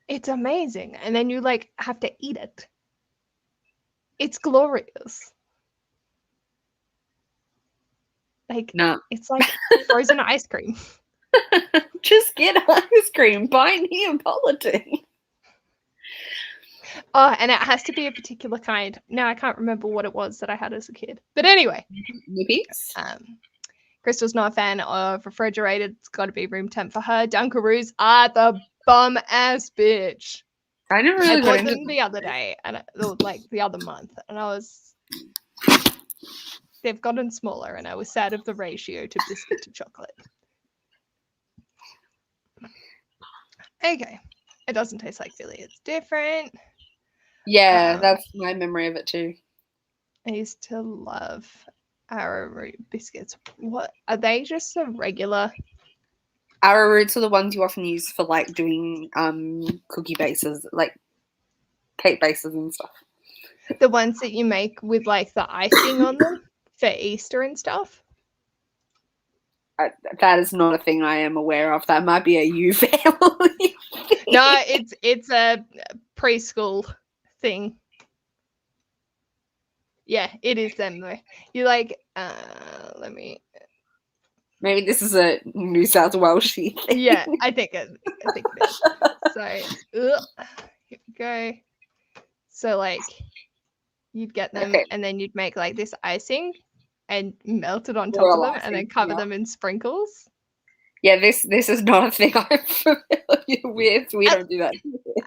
It's amazing. And then you have to eat it. It's glorious. No. It's like frozen ice cream. Just get ice cream. Buy Neapolitan. Oh, and it has to be a particular kind. Now I can't remember what it was that I had as a kid. But anyway, Nippies. Crystal's not a fan of refrigerated. It's got to be room temp for her. Dunkaroos are the bum ass bitch. I never really I got bought into them the other day, and like the other month, and they've gotten smaller, and I was sad of the ratio to biscuit to chocolate. Okay, it doesn't taste like Philly. It's different. Yeah, that's my memory of it too. I used to love arrowroot biscuits. What are they? Just a regular? Arrowroots are the ones you often use for like doing cookie bases, like cake bases and stuff. The ones that you make with like the icing on them for Easter and stuff. That is not a thing I am aware of. That might be a you family. No, it's a preschool thing. Yeah, it is them though. You like let me. Maybe this is a New South Welshie thing. Yeah, I think it is. So here we go. So like you'd get them and then you'd make like this icing and melt it on top of them and then cover them in sprinkles. Yeah, this is not a thing I'm familiar with. We don't do that.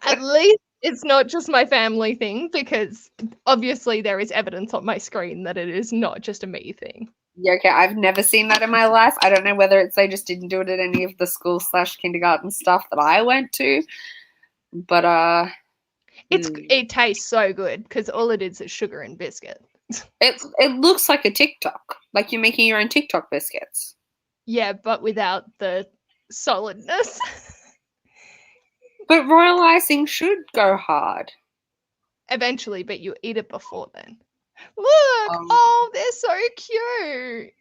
At least it's not just my family thing, because obviously there is evidence on my screen that it is not just a me thing. Yeah, okay, I've never seen that in my life. I don't know whether it's they just didn't do it at any of the school/kindergarten stuff that I went to, but it tastes so good because all it is sugar and biscuit. It looks like a TikTok, like you're making your own TikTok biscuits. Yeah, but without the solidness. But royal icing should go hard. Eventually, but you eat it before then. Look! Oh, they're so cute!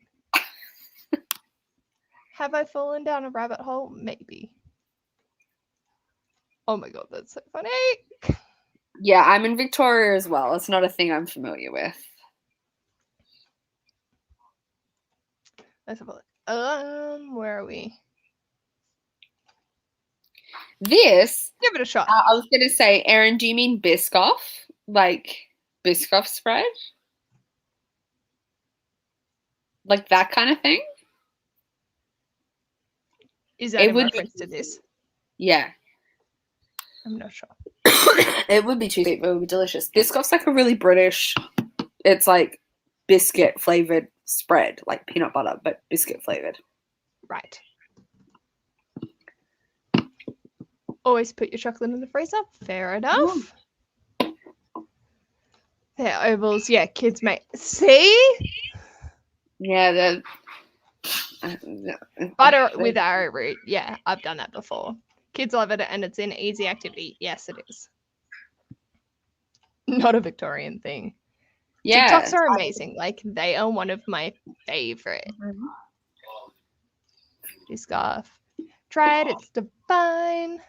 Have I fallen down a rabbit hole? Maybe. Oh my god, that's so funny! Yeah, I'm in Victoria as well. It's not a thing I'm familiar with. Let's have a look. Where are we? This. Give it a shot. I was going to say, Erin, do you mean Biscoff? Like Biscoff spread? Like that kind of thing? Is that in reference to this? Yeah. I'm not sure. It would be too sweet, but it would be delicious. Biscoff's like a really British, it's like biscuit flavored spread, like peanut butter, but biscuit flavored. Right. Always put your chocolate in the freezer. Fair enough. They're ovals. Yeah, kids make. See? Yeah, butter with arrowroot. Yeah, I've done that before. Kids love it, and it's an easy activity. Yes, it is. Not a Victorian thing. Yeah, TikToks are amazing. Like, they are one of my favorite. Biscoff. Try it. It's divine.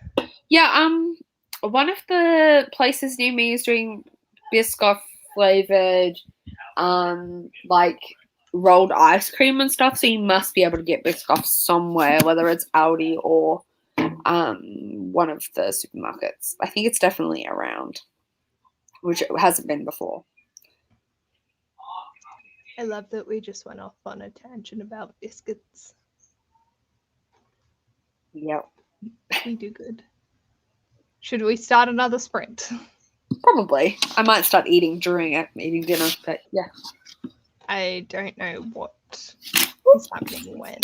Yeah, one of the places near me is doing Biscoff flavored, like rolled ice cream and stuff. So you must be able to get Biscoff somewhere, whether it's Aldi or one of the supermarkets. I think it's definitely around, which it hasn't been before. I love that we just went off on a tangent about biscuits. Yep. We do good. Should we start another sprint? Probably. I might start eating during it, eating dinner, but yeah. I don't know what is happening when.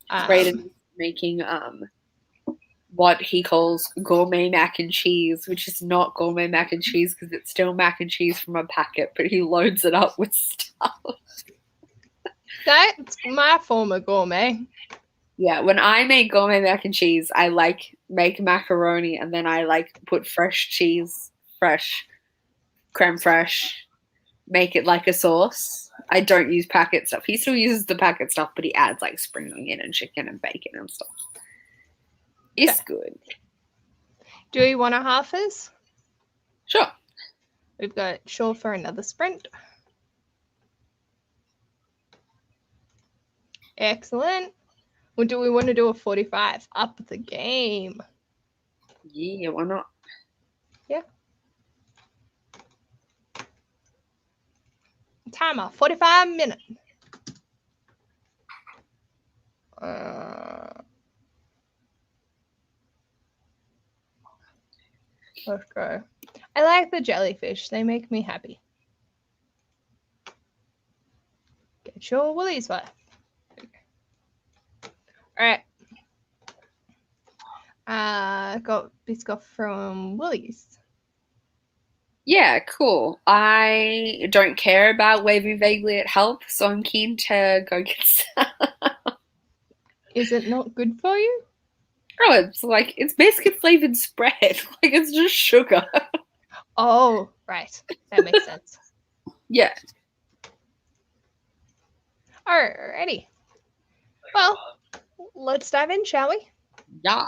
Brayden's making what he calls gourmet mac and cheese, which is not gourmet mac and cheese because it's still mac and cheese from a packet, but he loads it up with stuff. That's my form of gourmet. Yeah, when I make gourmet mac and cheese, I make macaroni and then I put fresh cheese, fresh creme fraiche, make it like a sauce. I don't use packet stuff. He still uses the packet stuff, but he adds spring onion and chicken and bacon and stuff. It's good. Do we want a halfers? Sure. We've got Shaw for another sprint. Excellent. Or do we want to do a 45? Up the game. Yeah, why not? Yeah. Timer, 45 minutes. Let's go. I like the jellyfish. They make me happy. Get your woolies back. Alright. Got biscuit from Woolies. Yeah, cool. I don't care about waving vaguely at help, so I'm keen to go get some. Is it not good for you? Oh, it's biscuit flavored spread. Like it's just sugar. Oh, right. That makes sense. Yeah. Alrighty. Well, let's dive in, shall we? Yeah.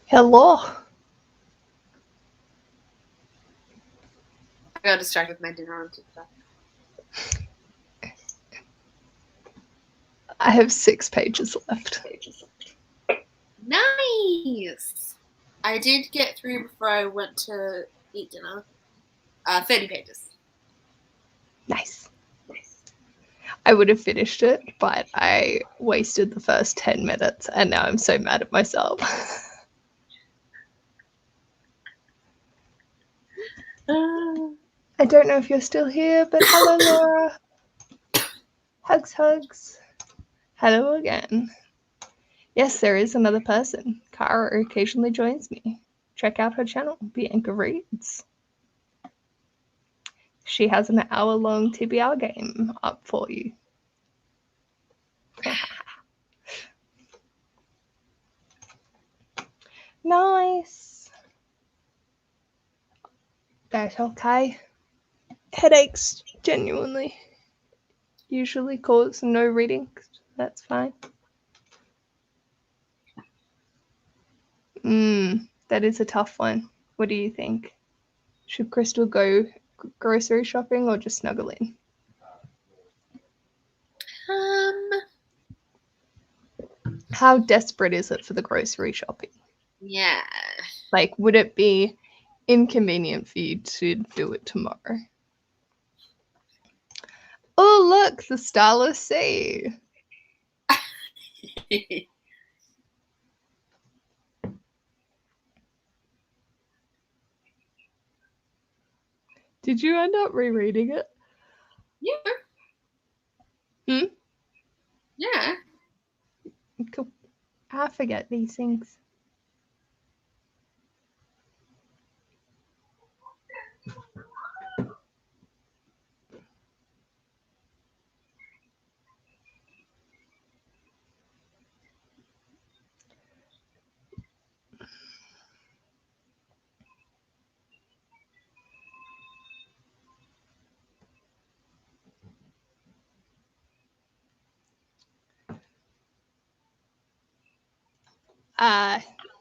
Hello. I got distracted with my dinner on TikTok. I have 6 pages left. Nice! I did get through before I went to eat dinner. 30 pages. Nice. I would have finished it, but I wasted the first 10 minutes, and now I'm so mad at myself. I don't know if you're still here, but hello, Laura. Hugs, hugs. Hello again. Yes, there is another person. Kara occasionally joins me. Check out her channel, Bianca Reads. She has an hour-long TBR game up for you. Nice. That's okay. Headaches, genuinely, usually cause no reading. That's fine. That is a tough one. What do you think? Should Crystal go grocery shopping or just snuggle in? How desperate is it for the grocery shopping? Yeah. Like, would it be inconvenient for you to do it tomorrow? Oh, look, the Starless Sea. Did you end up rereading it? Yeah. Yeah. Cool. I forget these things.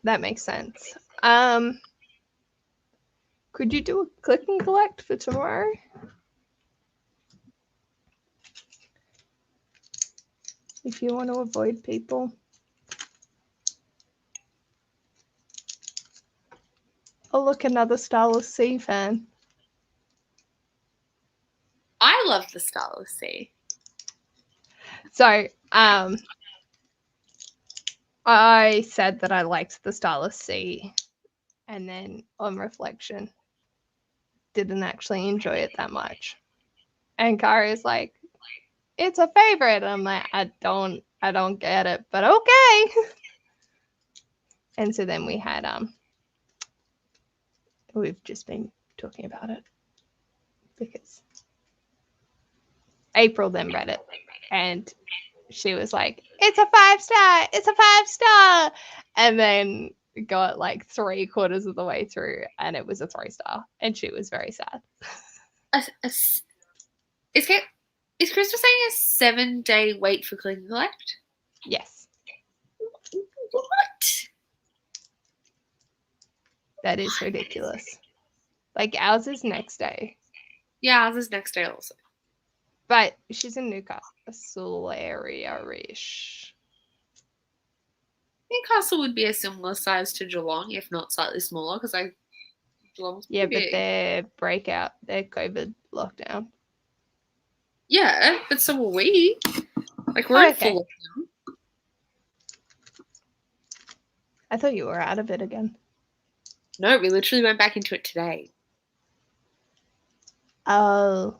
That makes sense. Could you do a click and collect for tomorrow? If you want to avoid people. Oh, look, another Starless Sea fan. I love the Starless Sea. So, I said that I liked the Starless Sea, and then on reflection, didn't actually enjoy it that much. And Kari's like, it's a favorite. And I'm like, I don't get it, but okay. And so then we had we've just been talking about it because April then read it and she was like, it's a 5-star, it's a 5-star, and then got like 3/4 of the way through and it was a 3-star and she was very sad. Is Crystal saying a 7-day wait for click and collect? Yes. What? That is ridiculous. Like, ours is next day. Yeah, ours is next day also. But she's in Newcastle area-ish. Newcastle would be a similar size to Geelong, if not slightly smaller, because Geelong's Yeah, big. but their COVID lockdown. Yeah, but so were we. Like, we're in full lockdown. I thought you were out of it again. No, we literally went back into it today. Oh.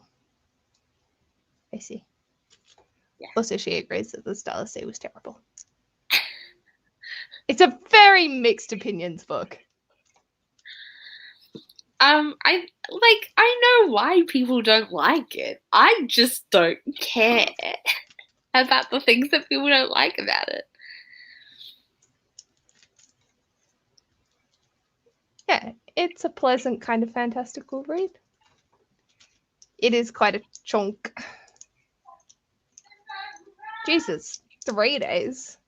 I see. Yeah. Also, she agrees that the Starless Sea was terrible. It's a very mixed opinions book. I know why people don't like it. I just don't care about the things that people don't like about it. Yeah, it's a pleasant kind of fantastical read. It is quite a chunk. Jesus, 3 days.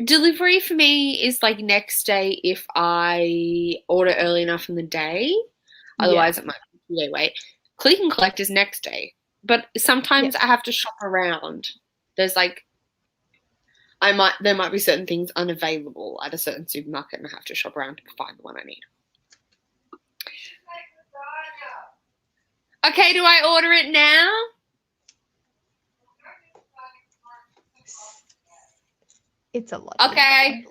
Delivery for me is like next day if I order early enough in the day. Otherwise, it might be 2-day wait. Click and collect is next day. But sometimes I have to shop around. There's like, there might be certain things unavailable at a certain supermarket and I have to shop around to find the one I need. Okay, do I order it now? It's a lot. Okay.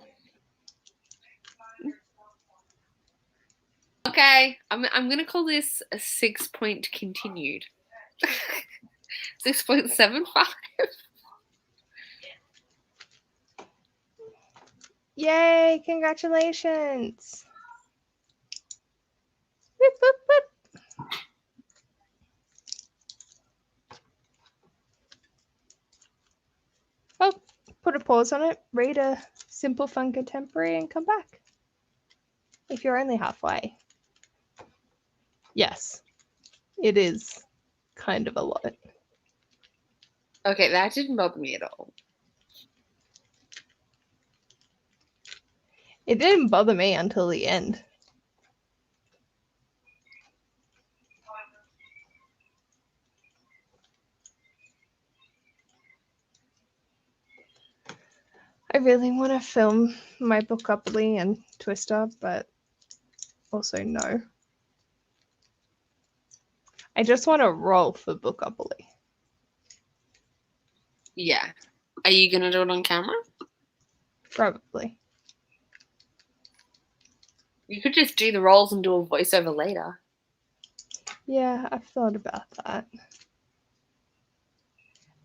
Okay, I'm gonna call this a 6-point continued. 6.75. Yay! Congratulations. Whip, whip, whip. Oh, put a pause on it. Read a simple, fun contemporary and come back. If you're only halfway. Yes, it is kind of a lot. Okay, that didn't bother me at all. It didn't bother me until the end. I really want to film my Bookopoly and Twister, but also no. I just want to roll for Bookopoly. Yeah. Are you going to do it on camera? Probably. You could just do the rolls and do a voiceover later. Yeah, I've thought about that.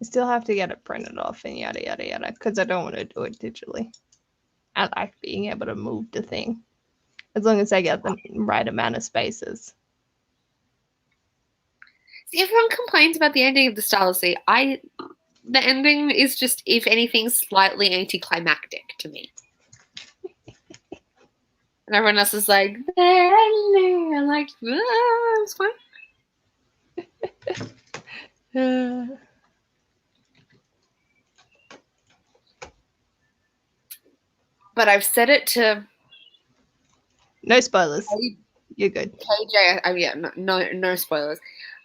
I still have to get it printed off and yada, yada, yada, because I don't want to do it digitally. I like being able to move the thing, as long as I get the right amount of spaces. See, everyone complains about the ending of the Star Sea. The ending is just, if anything, slightly anticlimactic to me. And everyone else is like, I'm like, it's fine. But I've set it to... No spoilers. You're good. KJ, no spoilers.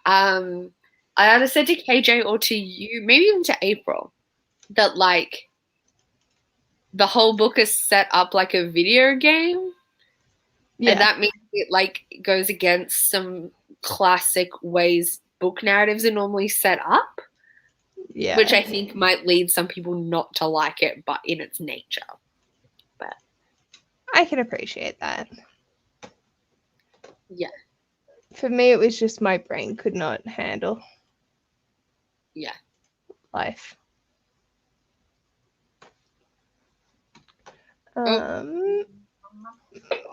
I either said to KJ or to you, maybe even to April, that like the whole book is set up like a video game. Yeah. And that means it like goes against some classic ways book narratives are normally set up. Yeah. Which I think might lead some people not to like it, but in its nature. But I can appreciate that. Yeah. For me, it was just my brain could not handle. Yeah. Life.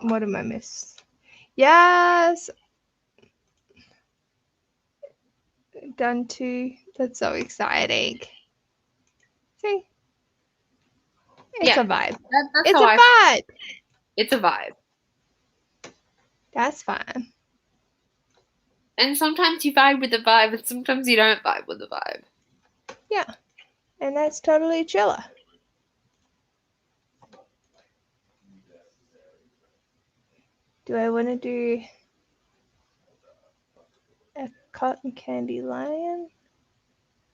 What am I miss? Yes. Done too. That's so exciting. See? It's a vibe. It's a vibe. It's a vibe. That's fine. And sometimes you vibe with the vibe and sometimes you don't vibe with the vibe. Yeah. And that's totally chiller. Do I want to do a cotton candy lion?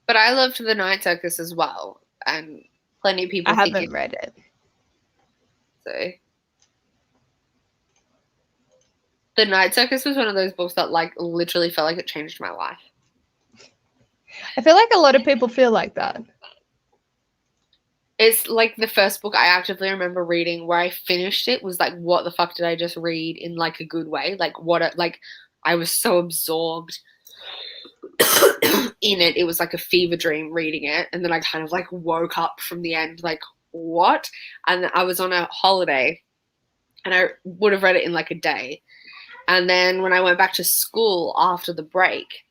But I loved The Night Circus as well. And plenty of people I haven't read it. So The Night Circus was one of those books that like literally felt like it changed my life. I feel like a lot of people feel like that. It's like the first book I actively remember reading where I finished it was like, what the fuck did I just read in like a good way? Like I was so absorbed in it. It was like a fever dream reading it. And then I kind of like woke up from the end like, what? And I was on a holiday and I would have read it in like a day. And then when I went back to school after the break,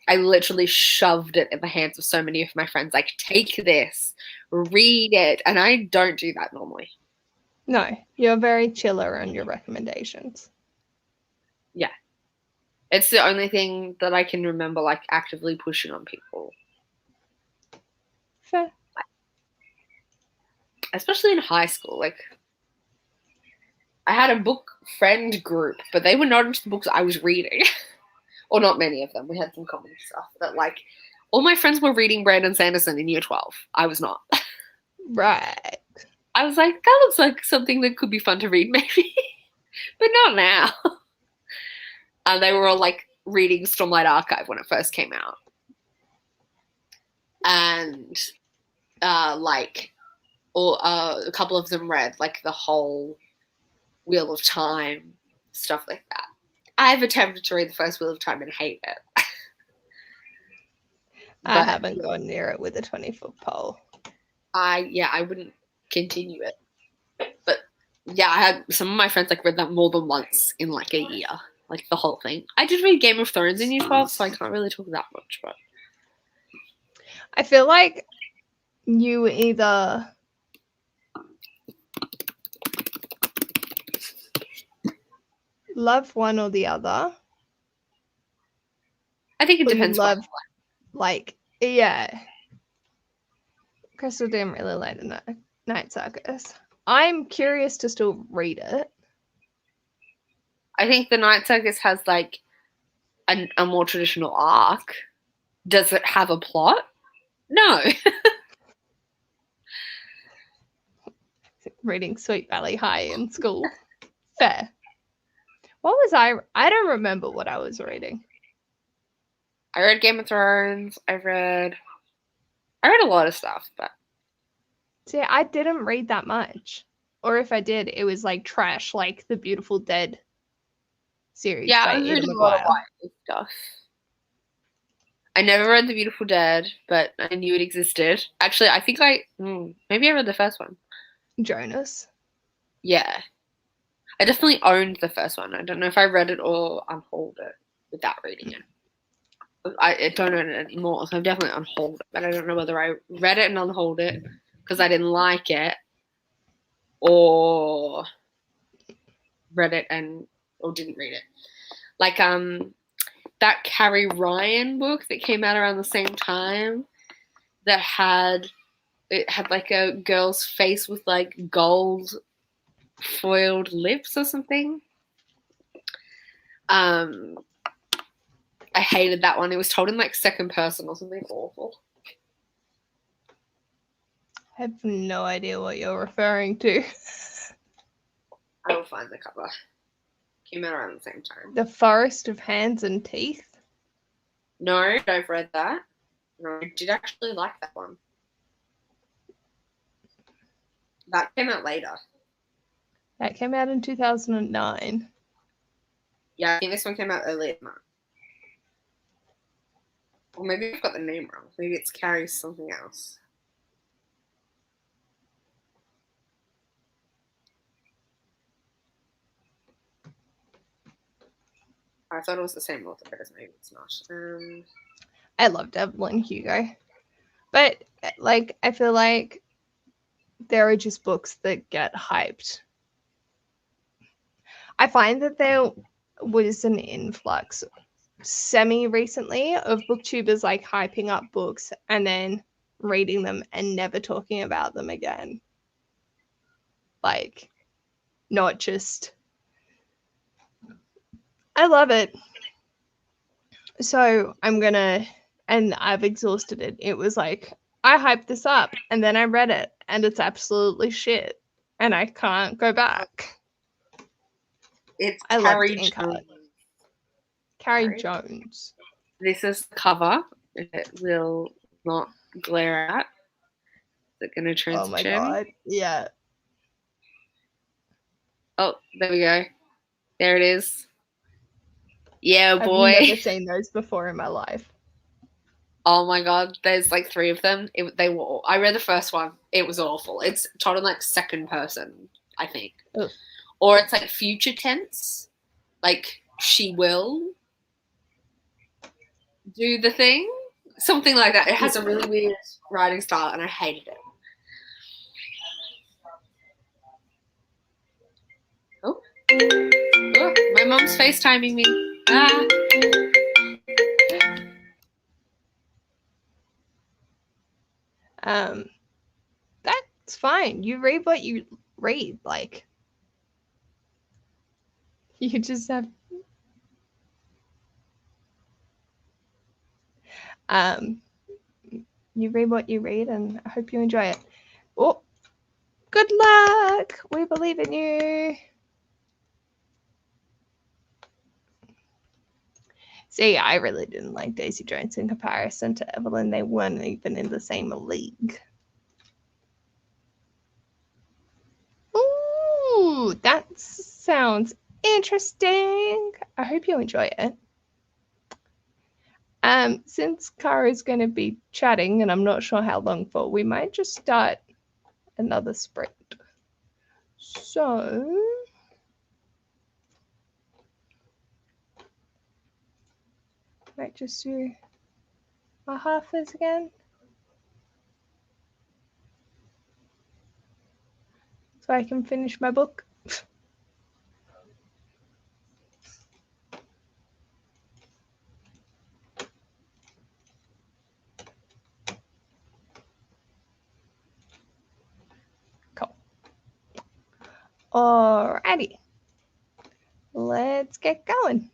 I literally shoved it in the hands of so many of my friends. Like, take this, read it. And I don't do that normally. No, you're very chiller on your recommendations. Yeah. It's the only thing that I can remember, like, actively pushing on people. Fair. especially in high school. Like, I had a book friend group, but they were not into the books I was reading. Or not many of them. We had some common stuff. But, like, all my friends were reading Brandon Sanderson in year 12. I was not. Right. I was like, that looks like something that could be fun to read, maybe. But not now. And they were all, like, reading Stormlight Archive when it first came out. And, like, a couple of them read, like, the whole Wheel of Time, stuff like that. I've attempted to read the first Wheel of Time and hate it. I haven't gone near it with a 20-foot pole. I wouldn't continue it. But yeah, I had some of my friends like read that more than once in like a year, like the whole thing. I did read Game of Thrones in year 12, so I can't really talk that much. But I feel like you either love one or the other. I think it depends. Love, like, yeah. Crystal didn't really like the Night Circus. I'm curious to still read it. I think the Night Circus has like a more traditional arc. Does it have a plot? No. Reading Sweet Valley High in school. Fair. What was I don't remember what I was reading. I read Game of Thrones. I read a lot of stuff, but see, I didn't read that much. Or if I did, it was like trash, like the Beautiful Dead series. Yeah, by I was Ada reading a McGuire. lot of YA stuff. I never read The Beautiful Dead, but I knew it existed. Actually, I think maybe I read the first one. Jonas. Yeah. I definitely owned the first one. I don't know if I read it or unhauled it without reading it. I don't own it anymore, so I've definitely unhauled it. But I don't know whether I read it and unhauled it because I didn't like it, or read it or didn't read it. Like that Carrie Ryan book that came out around the same time that had like a girl's face with like gold foiled lips or something. I hated that one. It was told in like second person or something awful. I have no idea what you're referring to. I will find the cover. Came out around the same time. The Forest of Hands and Teeth? No, I've read that. No, I did actually like that one. That came out later. That came out in 2009. Yeah, I think this one came out earlier than that. Or maybe I've got the name wrong. Maybe it's Carrie something else. I thought it was the same author, but maybe it's not. I loved Evelyn Hugo. But, like, I feel like there are just books that get hyped. I find that there was an influx semi-recently of booktubers, like, hyping up books and then reading them and never talking about them again. Like, not just... I love it. So I'm gonna, and I've exhausted it. It was like, I hyped this up and then I read it and it's absolutely shit and I can't go back. It's Carrie Jones. Carrie Jones. This is the cover. It will not glare at. Is it going to transition? Oh my god, yeah. Oh, there we go. There it is. Yeah, boy. I've never seen those before in my life. Oh my god, there's like 3 of them. I read the first one. It was awful. It's told in like second person, I think. Ugh. Or it's like future tense. Like, she will do the thing. Something like that. It has a really weird writing style and I hated it. Oh, my mom's FaceTiming me. Ah. That It's fine. You read what you read. Like, you just have. You read what you read, and I hope you enjoy it. Oh, good luck. We believe in you. See, I really didn't like Daisy Jones in comparison to Evelyn. They weren't even in the same league. Ooh, that sounds interesting. I hope you enjoy it. Since Kara's going to be chatting, and I'm not sure how long for, we might just start another sprint. So, might just do my halfers again. So I can finish my book. Cool. Alrighty. Let's get going.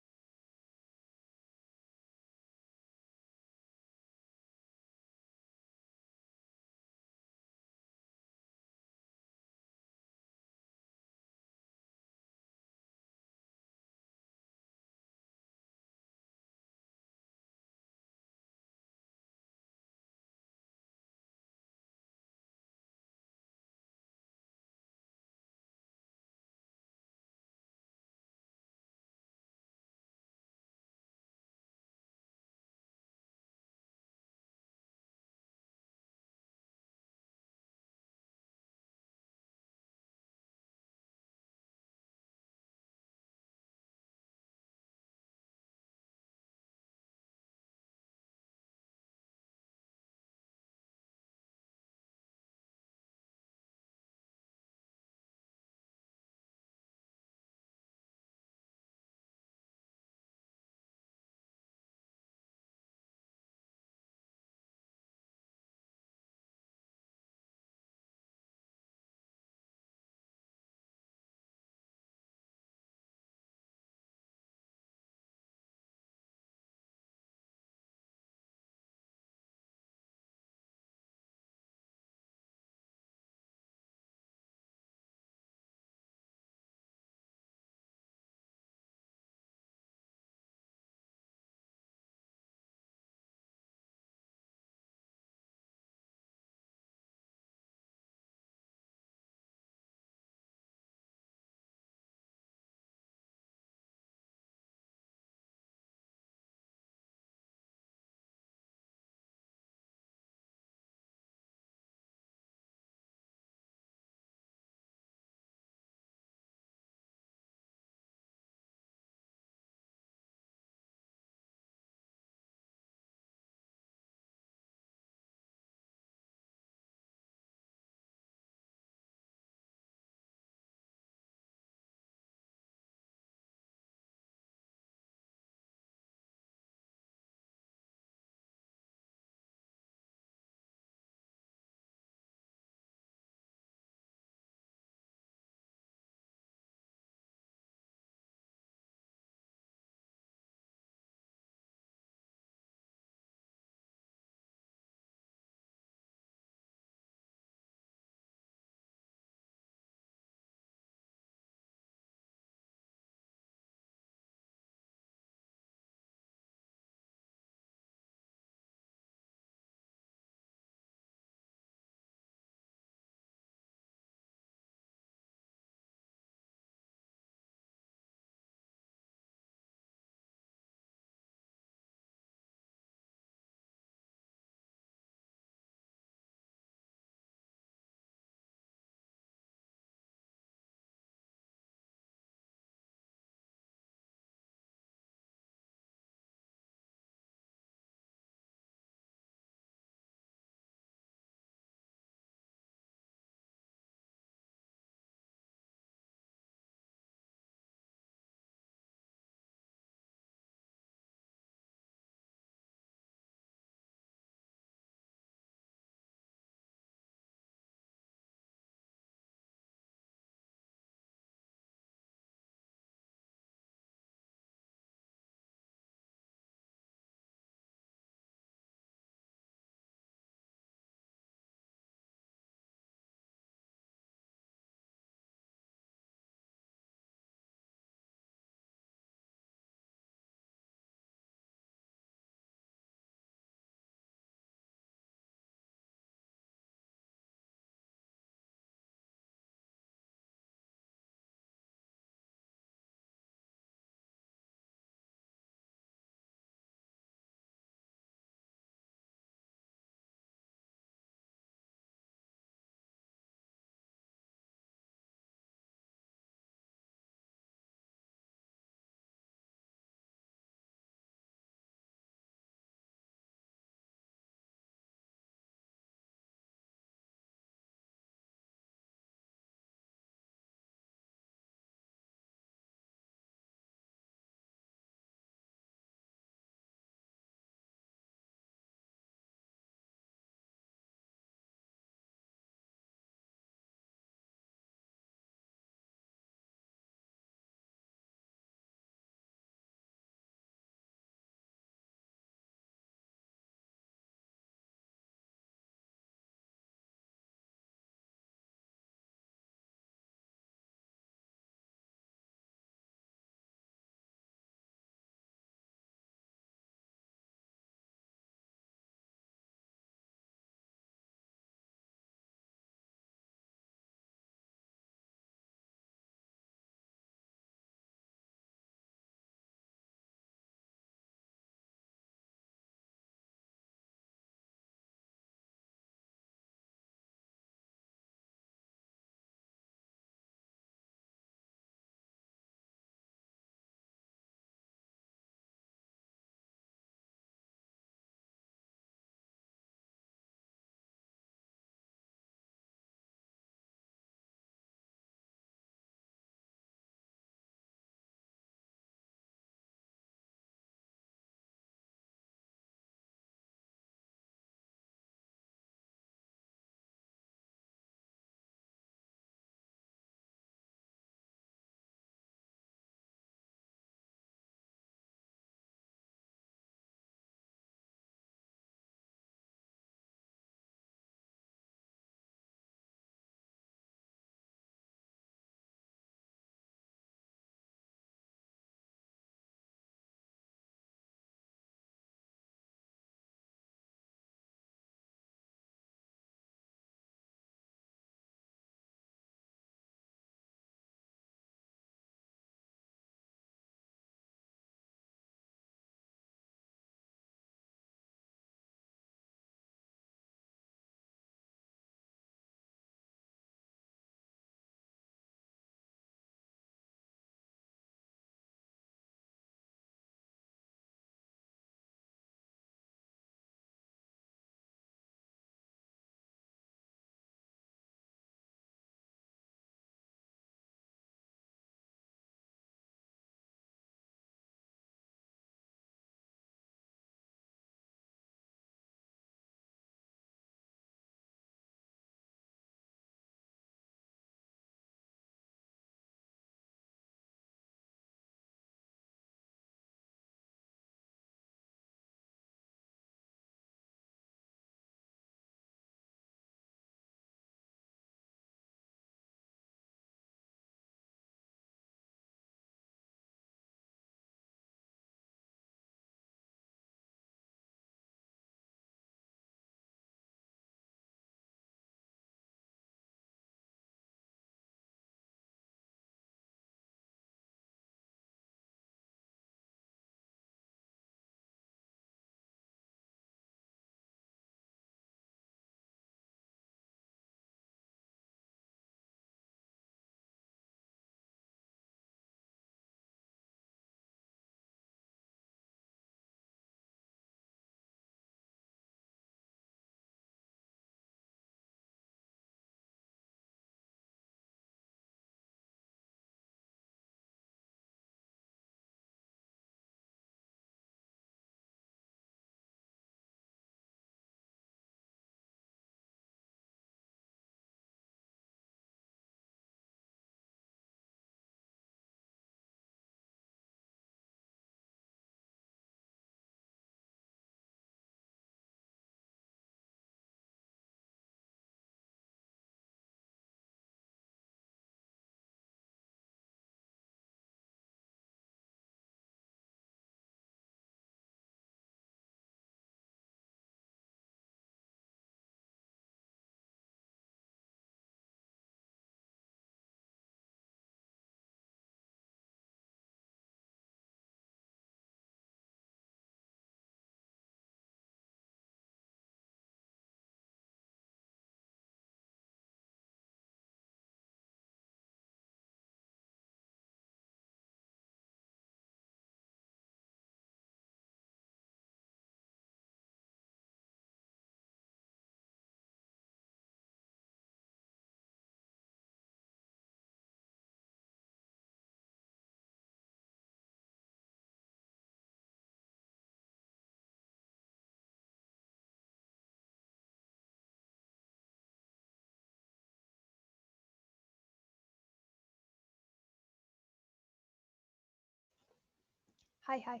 Hi.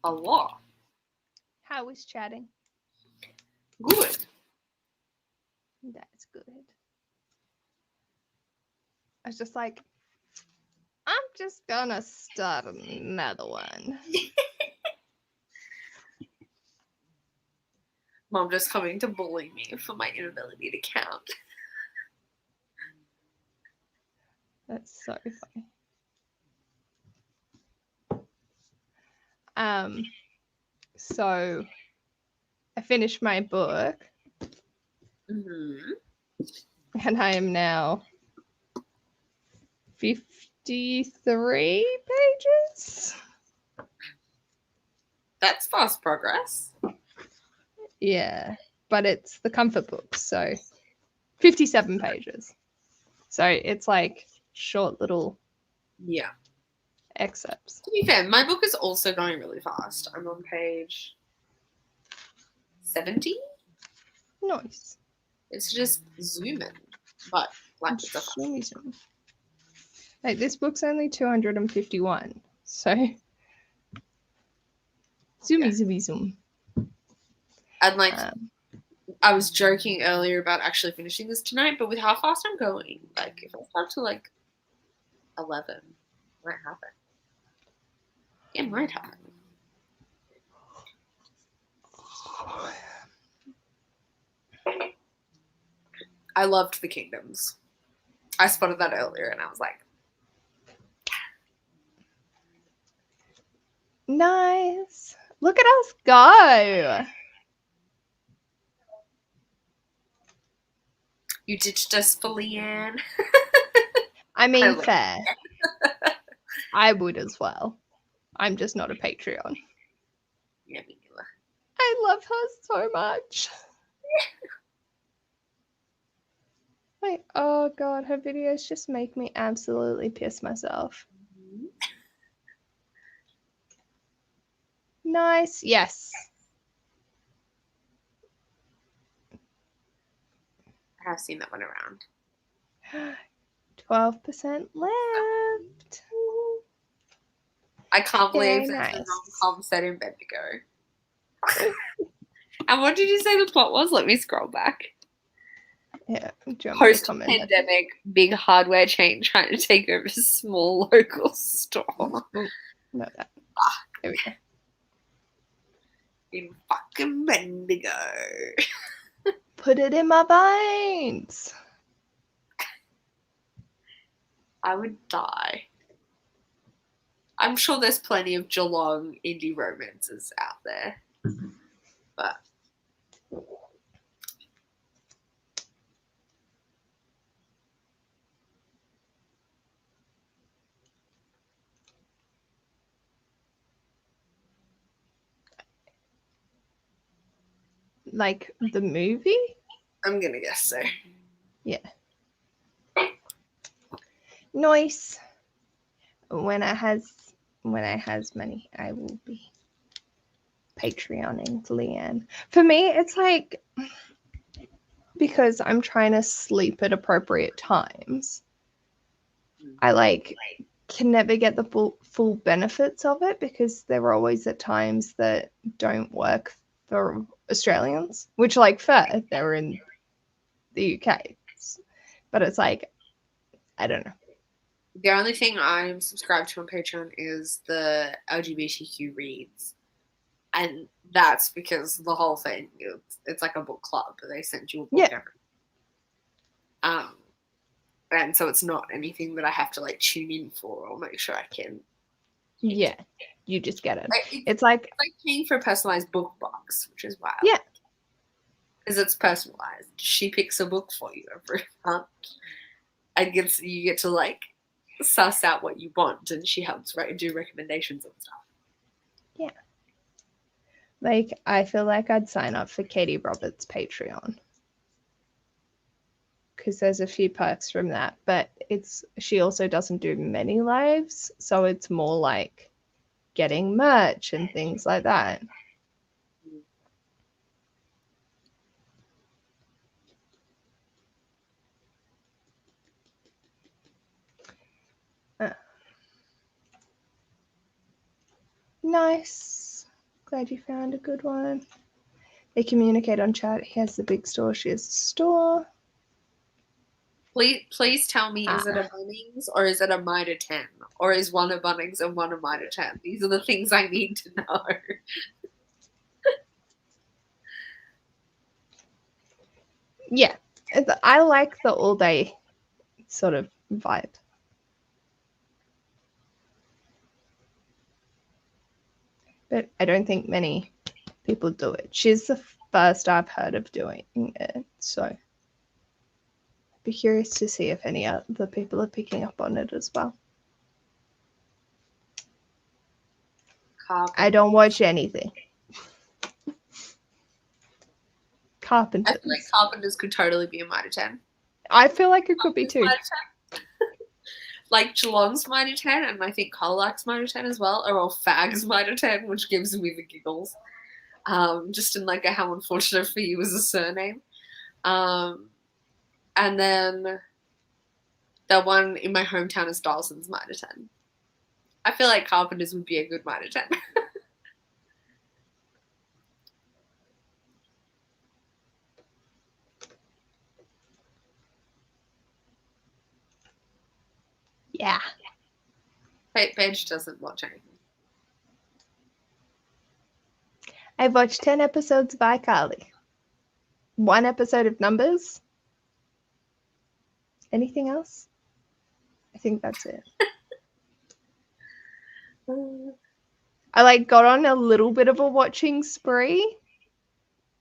A lot. How is chatting? Good. That's good. I was just like, I'm just gonna start another one. Mom just coming to bully me for my inability to count. That's so funny. So I finished my book Mm-hmm. and I am now 53 pages. That's fast progress. Yeah, but it's the comfort book, so 57 pages. So it's like short little excerpts. To be fair, my book is also going really fast. I'm on page 70. Nice. It's just zooming, but like it's a Zoom. Like this book's only 251, so zoom. And like I was joking earlier about actually finishing this tonight, but with how fast I'm going, like if I start to like 11, it might happen. It might happen. I loved The Kingdoms. I spotted that earlier and I was like, nice. Look at us go. you ditched us for Leanne. I mean, fair. I would as well. I'm just not a Patreon. Yeah, me neither. I love her so much. Like, oh god, her videos just make me absolutely piss myself. Mm-hmm. Nice, yes. I have seen that one around. 12% left. I can't believe Very that's nice. a rom-com set in Bendigo. And what did you say the plot was? Let me scroll back. Yeah, Post-pandemic, big hardware chain trying to take over a small local store. Oh, no, that. There we go. In fucking Bendigo. Put it in my veins. I would die. I'm sure there's plenty of Geelong indie romances out there. But Like the movie? I'm gonna guess so. Yeah. Nice. When I has money, I will be Patreoning Leanne. For me, it's like because I'm trying to sleep at appropriate times. I like can never get the full benefits of it because there are always at times that don't work for Australians, which like fair, they're in the UK. But it's like, I don't know. The only thing I'm subscribed to on Patreon is the LGBTQ reads. And that's because the whole thing, it's like a book club. They send you a book every. And so it's not anything that I have to like tune in for or make sure I can. Yeah, you just get it. It's like paying for a personalized book box, which is wild. Yeah. Because it's personalized. She picks a book for you every month. And you get to like suss out what you want and she helps do recommendations and stuff. Yeah. Like, I feel like I'd sign up for Katie Roberts' Patreon. Because there's a few perks from that. But she also doesn't do many lives. So it's more like getting merch and things like that. Nice. Glad you found a good one. They communicate on chat. He has the big store. She has the store. Please tell me, is it a Bunnings or is it a Mitre 10? Or is one a Bunnings and one a Mitre 10? These are the things I need to know. Yeah. I like the all-day sort of vibe. But I don't think many people do it. She's the first I've heard of doing it, so I'd be curious to see if any other people are picking up on it as well. I don't watch anything. Carpenters. I feel like Carpenters could totally be a Mitre 10. I feel like it could be too. Like Geelong's Mitre 10 and I think Colac's Mitre 10 as well are all Fag's Mitre 10, which gives me the giggles. Just in like a how unfortunate for you as a surname. And then the one in my hometown is Dawson's Mitre 10. I feel like Carpenters would be a good Mitre 10. Yeah. Paige doesn't watch anything. I've watched 10 episodes of iCarly. 1 episode of Numbers. Anything else? I think that's it. I got on a little bit of a watching spree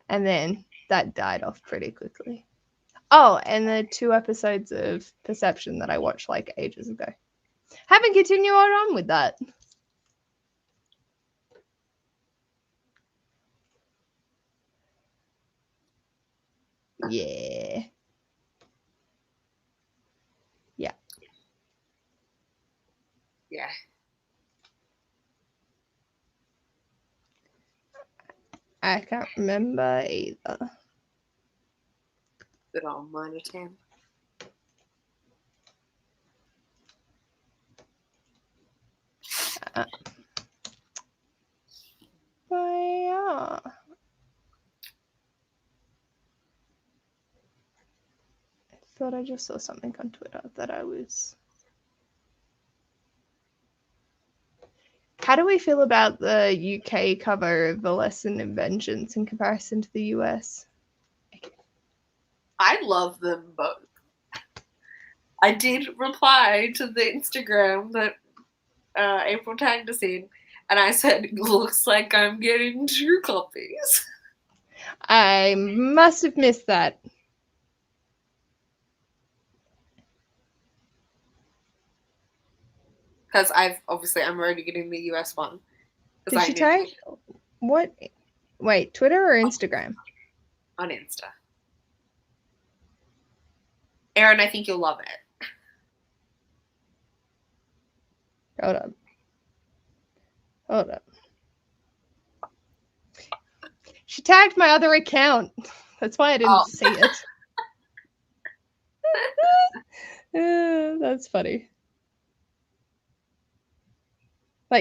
and then that died off pretty quickly. Oh, and the 2 episodes of Perception that I watched ages ago. Haven't continued on with that. Yeah. Yeah. Yeah. I can't remember either. Good old Mitre 10. Yeah. I thought I just saw something on Twitter that I was... How do we feel about the UK cover of The Lesson in Vengeance in comparison to the US? I love them both. I did reply to the Instagram that April tagged us in, and I said, it looks like I'm getting 2 copies. I must have missed that. Because I'm already getting the US one. Did she tag? What? Wait, Twitter or Instagram? On Insta. Erin, I think you'll love it. Hold up. She tagged my other account. That's why I didn't see it. That's funny.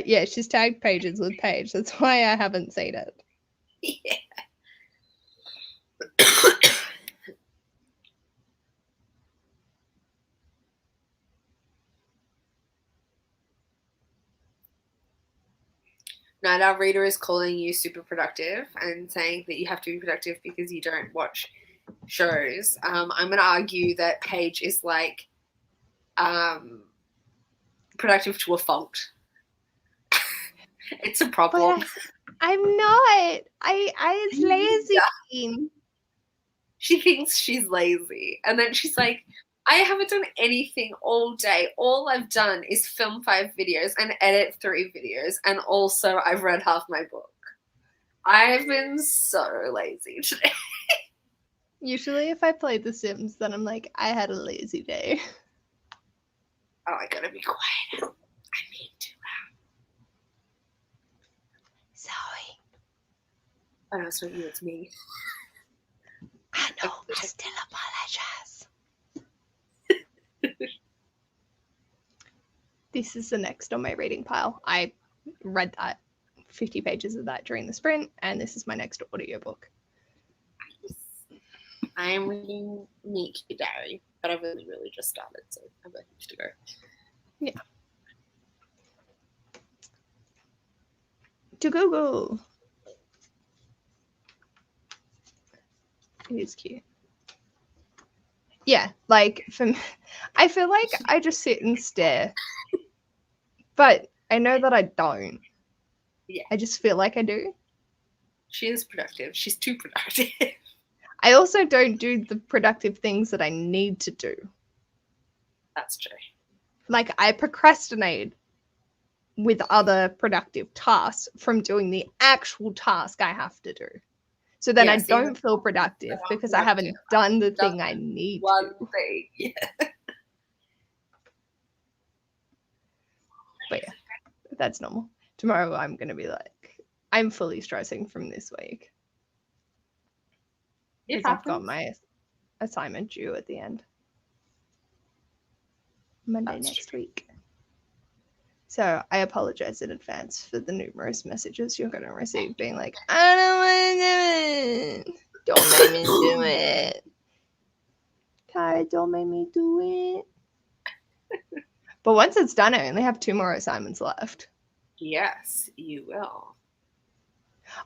Yeah, she's tagged Pages with Paige. That's why I haven't seen it. Yeah. Now our reader is calling you super productive and saying that you have to be productive because you don't watch shows. I'm going to argue that Paige is productive to a fault. It's a problem. But I'm not. I lazy. Yeah. She thinks she's lazy. And then she's like, I haven't done anything all day. All I've done is film 5 videos and edit 3 videos. And also I've read half my book. I've been so lazy today. Usually if I play The Sims, then I'm like, I had a lazy day. Oh, I gotta be quiet. I'm being too loud. Sorry. Oh, no, it's not you, it's me. I know, I still apologize. This is the next on my reading pile. I read that 50 pages of that during the sprint, and this is my next audiobook. I am reading Meet Your Diary, but I've only really just started, so I've got heaps to go. Yeah. To Google. It is cute. Yeah, like for me, I feel like I just sit and stare, but I know that I don't. Yeah. I just feel like I do. She is productive. She's too productive. I also don't do the productive things that I need to do. That's true. Like, I procrastinate with other productive tasks from doing the actual task I have to do. So then I don't feel productive because I haven't done the thing I need to do. Thing. Yeah. But yeah, that's normal. Tomorrow I'm going to be like, I'm fully stressing from this week. Because I've got my assignment due at the end. Monday next week. So I apologize in advance for the numerous messages you're going to receive being like, I don't want to do it. Don't make me do it. Kara, don't make me do it. But once it's done, I only have 2 more assignments left. Yes, you will.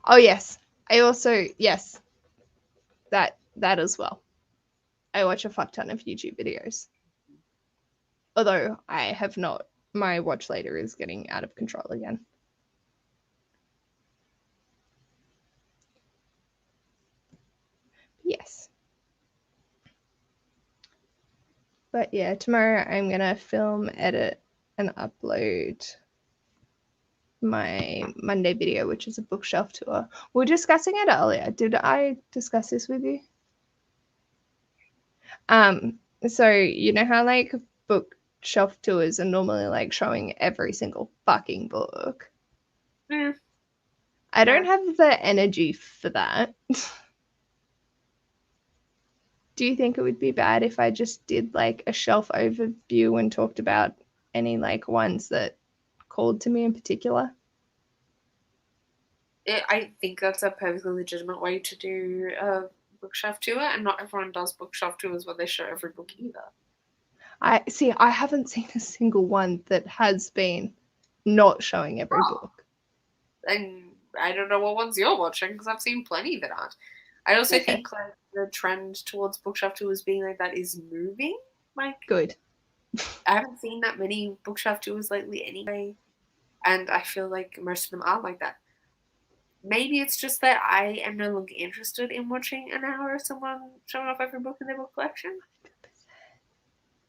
Oh, yes. I also, yes, that as well. I watch a fuck ton of YouTube videos. Although I have not. My watch later is getting out of control again. Yes. But yeah, tomorrow I'm going to film, edit, and upload my Monday video, which is a bookshelf tour. We were discussing it earlier. Did I discuss this with you? So you know how like bookshelf tours are normally like showing every single fucking book? Yeah. I don't have the energy for that. Do you think it would be bad if I just did like a shelf overview and talked about any like ones that called to me in particular? I think that's a perfectly legitimate way to do a bookshelf tour, and not everyone does bookshelf tours where they show every book either. I haven't seen a single one that has been not showing every book. And I don't know what ones you're watching because I've seen plenty that aren't. I also think like the trend towards bookshelf tours being like that is moving. Like, good. I haven't seen that many bookshelf tours lately anyway, and I feel like most of them are like that. Maybe it's just that I am no longer interested in watching an hour of someone showing off every book in their book collection. 100%.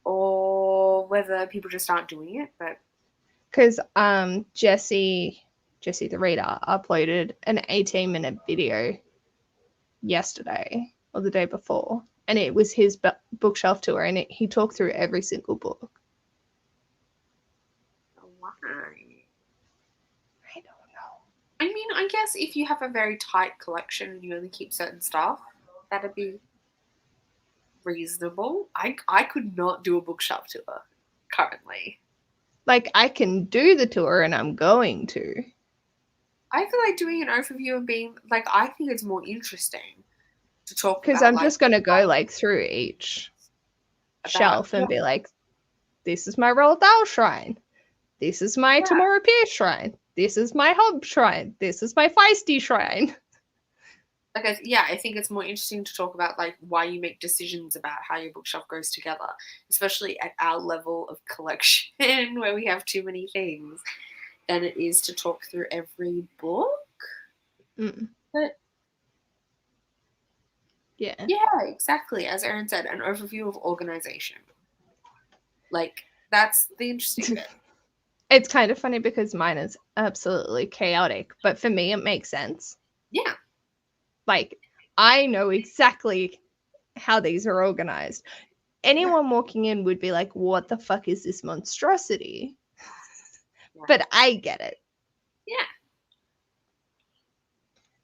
Or whether people just aren't doing it, but because Jesse the reader uploaded an 18-minute video yesterday or the day before, and it was his bookshelf tour, and he talked through every single book. Why? I don't know. I mean, I guess if you have a very tight collection and you only keep certain stuff, that'd be reasonable. I could not do a bookshelf tour currently. Like, I can do the tour, and I'm going to. I feel like doing an overview and being like, I think it's more interesting to talk about. Because I'm like, just going to go like through each shelf and be like, this is my Roald Dahl shrine. This is my Tamora Pierce shrine. This is my Hobbs shrine. This is my Feisty shrine. Like, I think it's more interesting to talk about like why you make decisions about how your bookshelf goes together, especially at our level of collection where we have too many things, than it is to talk through every book. But yeah, exactly. As Erin said, an overview of organization. Like, that's the interesting bit. It's kind of funny because mine is absolutely chaotic, but for me, it makes sense. Yeah. Like, I know exactly how these are organized. Anyone walking in would be like, what the fuck is this monstrosity? Yeah. But I get it. Yeah.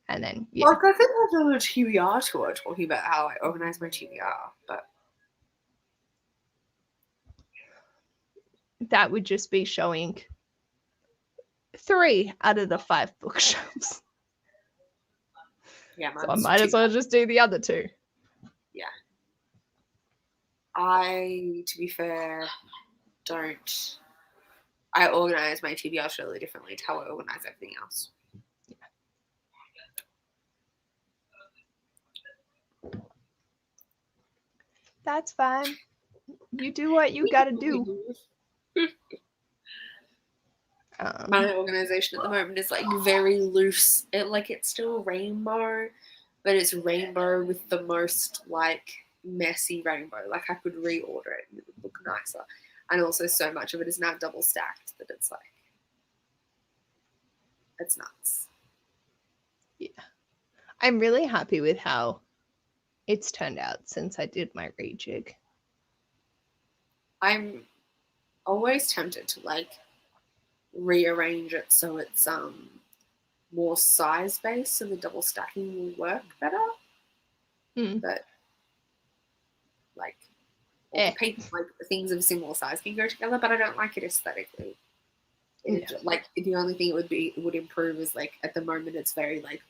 And then, Like, I think I've done a TBR tour talking about how I organize my TBR, but that would just be showing 3 out of the 5 bookshelves. Yeah, So I might as well just do the other 2. Yeah. I, to be fair, don't. I organize my TBRs really differently to how I organize everything else. That's fine. You do what you gotta do. My organization at the moment is like very loose. It's still rainbow, but it's rainbow with the most like messy rainbow. Like I could reorder it and it would look nicer. And also so much of it is now double stacked that it's like, it's nuts. Yeah. I'm really happy with how it's turned out since I did my rejig. I'm always tempted to like rearrange it so it's more size based so the double stacking will work better. But like the things of similar size can go together, but I don't like it aesthetically. Like the only thing it would improve is like at the moment it's very like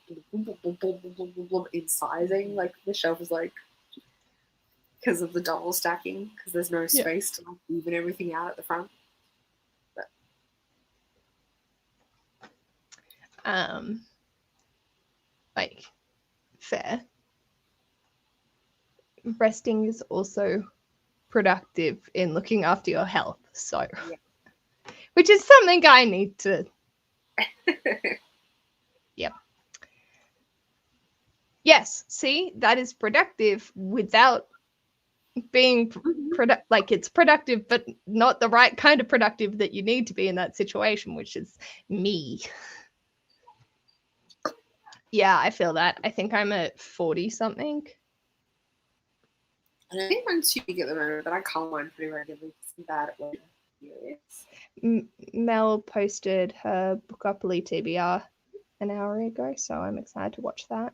in sizing. Like the shelf is like because of the double stacking because there's no space to like even everything out at the front. Like fair. Resting is also productive in looking after your health, so which is something I need to Yes, see, that is productive without being like it's productive but not the right kind of productive that you need to be in that situation, which is me. Yeah, I feel that. I think I'm at 40 something. I don't think mine's too big at the moment, but I call mine pretty regularly because I'm bad at what Mel posted her Bookopoly TBR an hour ago, so I'm excited to watch that.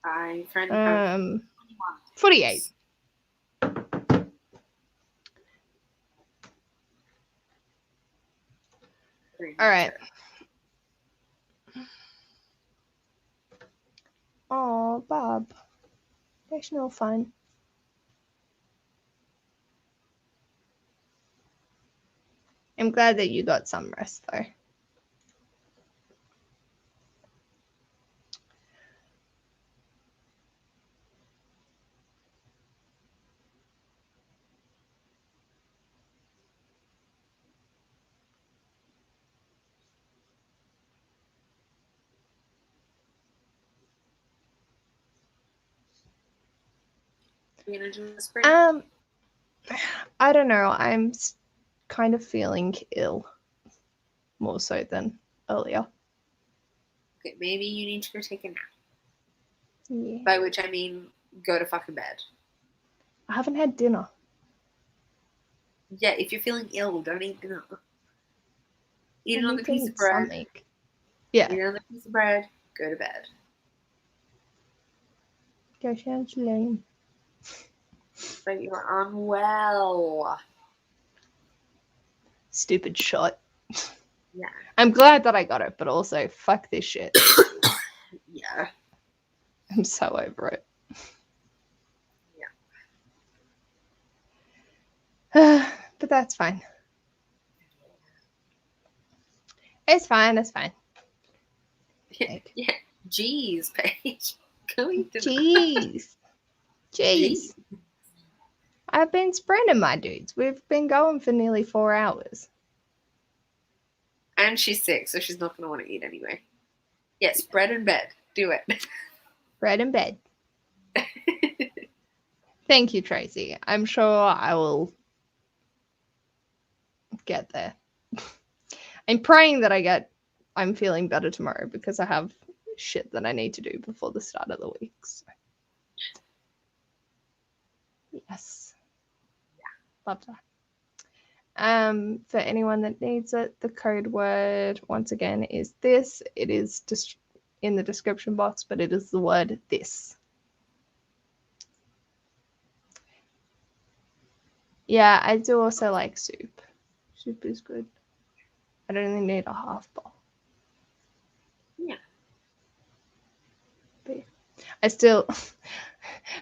I currently have 48. All right. Oh, Bob. There's no fun. I'm glad that you got some rest, though. Are you gonna do a sprint? I don't know. I'm kind of feeling ill, more so than earlier. Okay, maybe you need to go take a nap. Yeah. By which I mean go to fucking bed. I haven't had dinner. Yeah, if you're feeling ill, don't eat dinner. Eat another piece of bread. Something. Yeah. Eat another piece of bread. Go to bed. That sounds lame. But you're unwell. Stupid shot. Yeah. I'm glad that I got it, but also fuck this shit. Yeah. I'm so over it. Yeah. But that's fine. It's fine. It's fine. Yeah. Jeez, Paige. Go eat dinner. Jeez. I've been sprinting, my dudes. We've been going for nearly 4 hours. And she's sick, so she's not going to want to eat anyway. Yes, bread and bed. Do it. Bread and bed. Thank you, Tracy. I'm sure I will get there. I'm praying that I'm feeling better tomorrow because I have shit that I need to do before the start of the week. So. Yes. Yeah. Love that. For anyone that needs it, the code word once again is this. It is just in the description box, but it is the word this. Yeah, I do also like soup. Soup is good. I don't even need a half bowl. Yeah. But I still,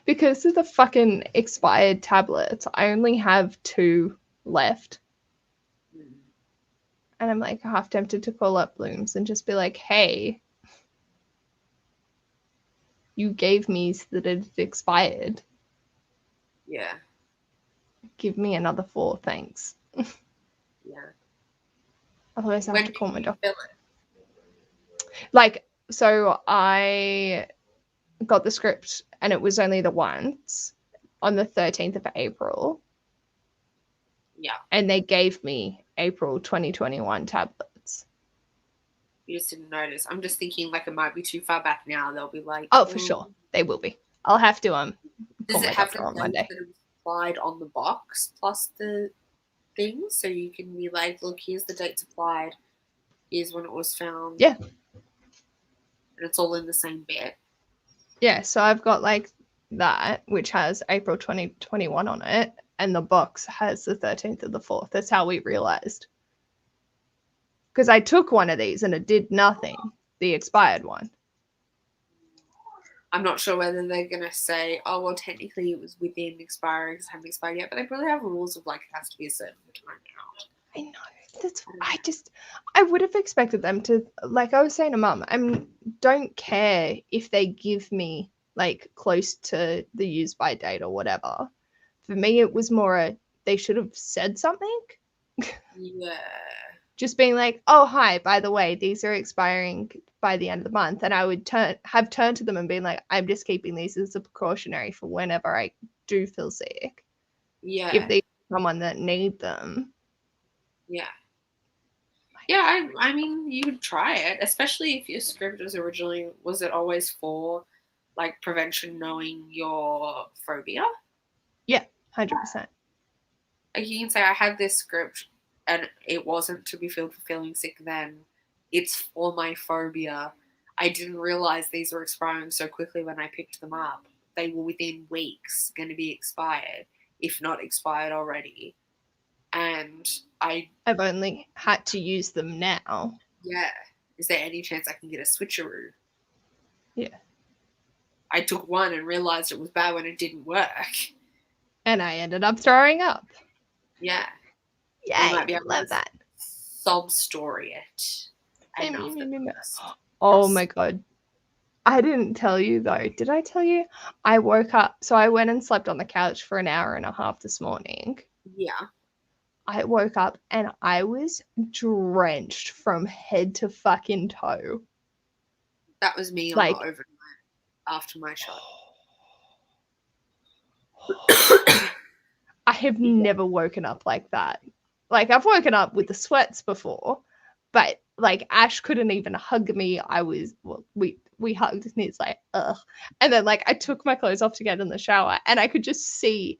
because of the fucking expired tablets, I only have 2 left. And I'm like half tempted to call up Blooms and just be like, hey, you gave me so that it expired. Yeah. Give me another 4, thanks. Yeah. Otherwise, I have When to call my did you doctor. fill it? Like, so I got the script and it was only the once on the 13th of April. Yeah. And they gave me April 2021 tablets. You just didn't notice. I'm just thinking like it might be too far back now. They'll be like, Oh, for sure. They will be. I'll have to call Does it my have doctor the on date Monday. that it was applied on the box plus the thing? So you can be like, look, here's the dates applied. Here's when it was found. Yeah. And it's all in the same bit. Yeah, so I've got like that, which has April 2021 on it, and the box has the 13th of the 4th. That's how we realized. Because I took one of these and it did nothing, the expired one. I'm not sure whether they're going to say, oh, well, technically it was within expiry because it hadn't expired yet, but they probably have rules of like it has to be a certain time out. I know. I would have expected them to, like I was saying to Mum, don't care if they give me like close to the use by date or whatever. For me, it was more they should have said something. Yeah. Just being like, oh, hi, by the way, these are expiring by the end of the month. And I would have turned to them and been like, I'm just keeping these as a precautionary for whenever I do feel sick. Yeah. If there's someone that need them. Yeah. Yeah, I mean, you could try it, especially if your script was it always for like prevention knowing your phobia? Yeah, 100%. Like you can say, I had this script and it wasn't to be filled for feeling sick then. It's for my phobia. I didn't realize these were expiring so quickly when I picked them up. They were within weeks going to be expired, if not expired already. And I've only had to use them now. Yeah. Is there any chance I can get a switcheroo? Yeah. I took one and realized it was bad when it didn't work. And I ended up throwing up. Yeah. Yeah, might be I able love to that. sob story it. No. Oh my God. I didn't tell you though. Did I tell you? I woke up. So I went and slept on the couch for an hour and a half this morning. Yeah. I woke up and I was drenched from head to fucking toe. That was me on the overnight after my shot. I have never woken up like that. Like I've woken up with the sweats before, but like Ash couldn't even hug me. We hugged and he's like, ugh. And then like I took my clothes off to get in the shower and I could just see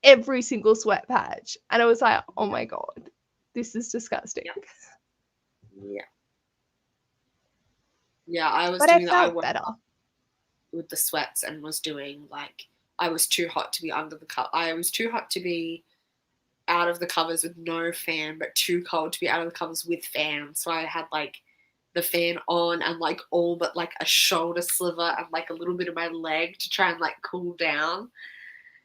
every single sweat patch. And I was like, oh my God, this is disgusting. Yeah. Yeah, I was but doing I that. felt better with the sweats and was doing like, I was too hot to be under the cup. I was too hot to be out of the covers with no fan, but too cold to be out of the covers with fan. So I had like the fan on and like all but like a shoulder sliver and like a little bit of my leg to try and like cool down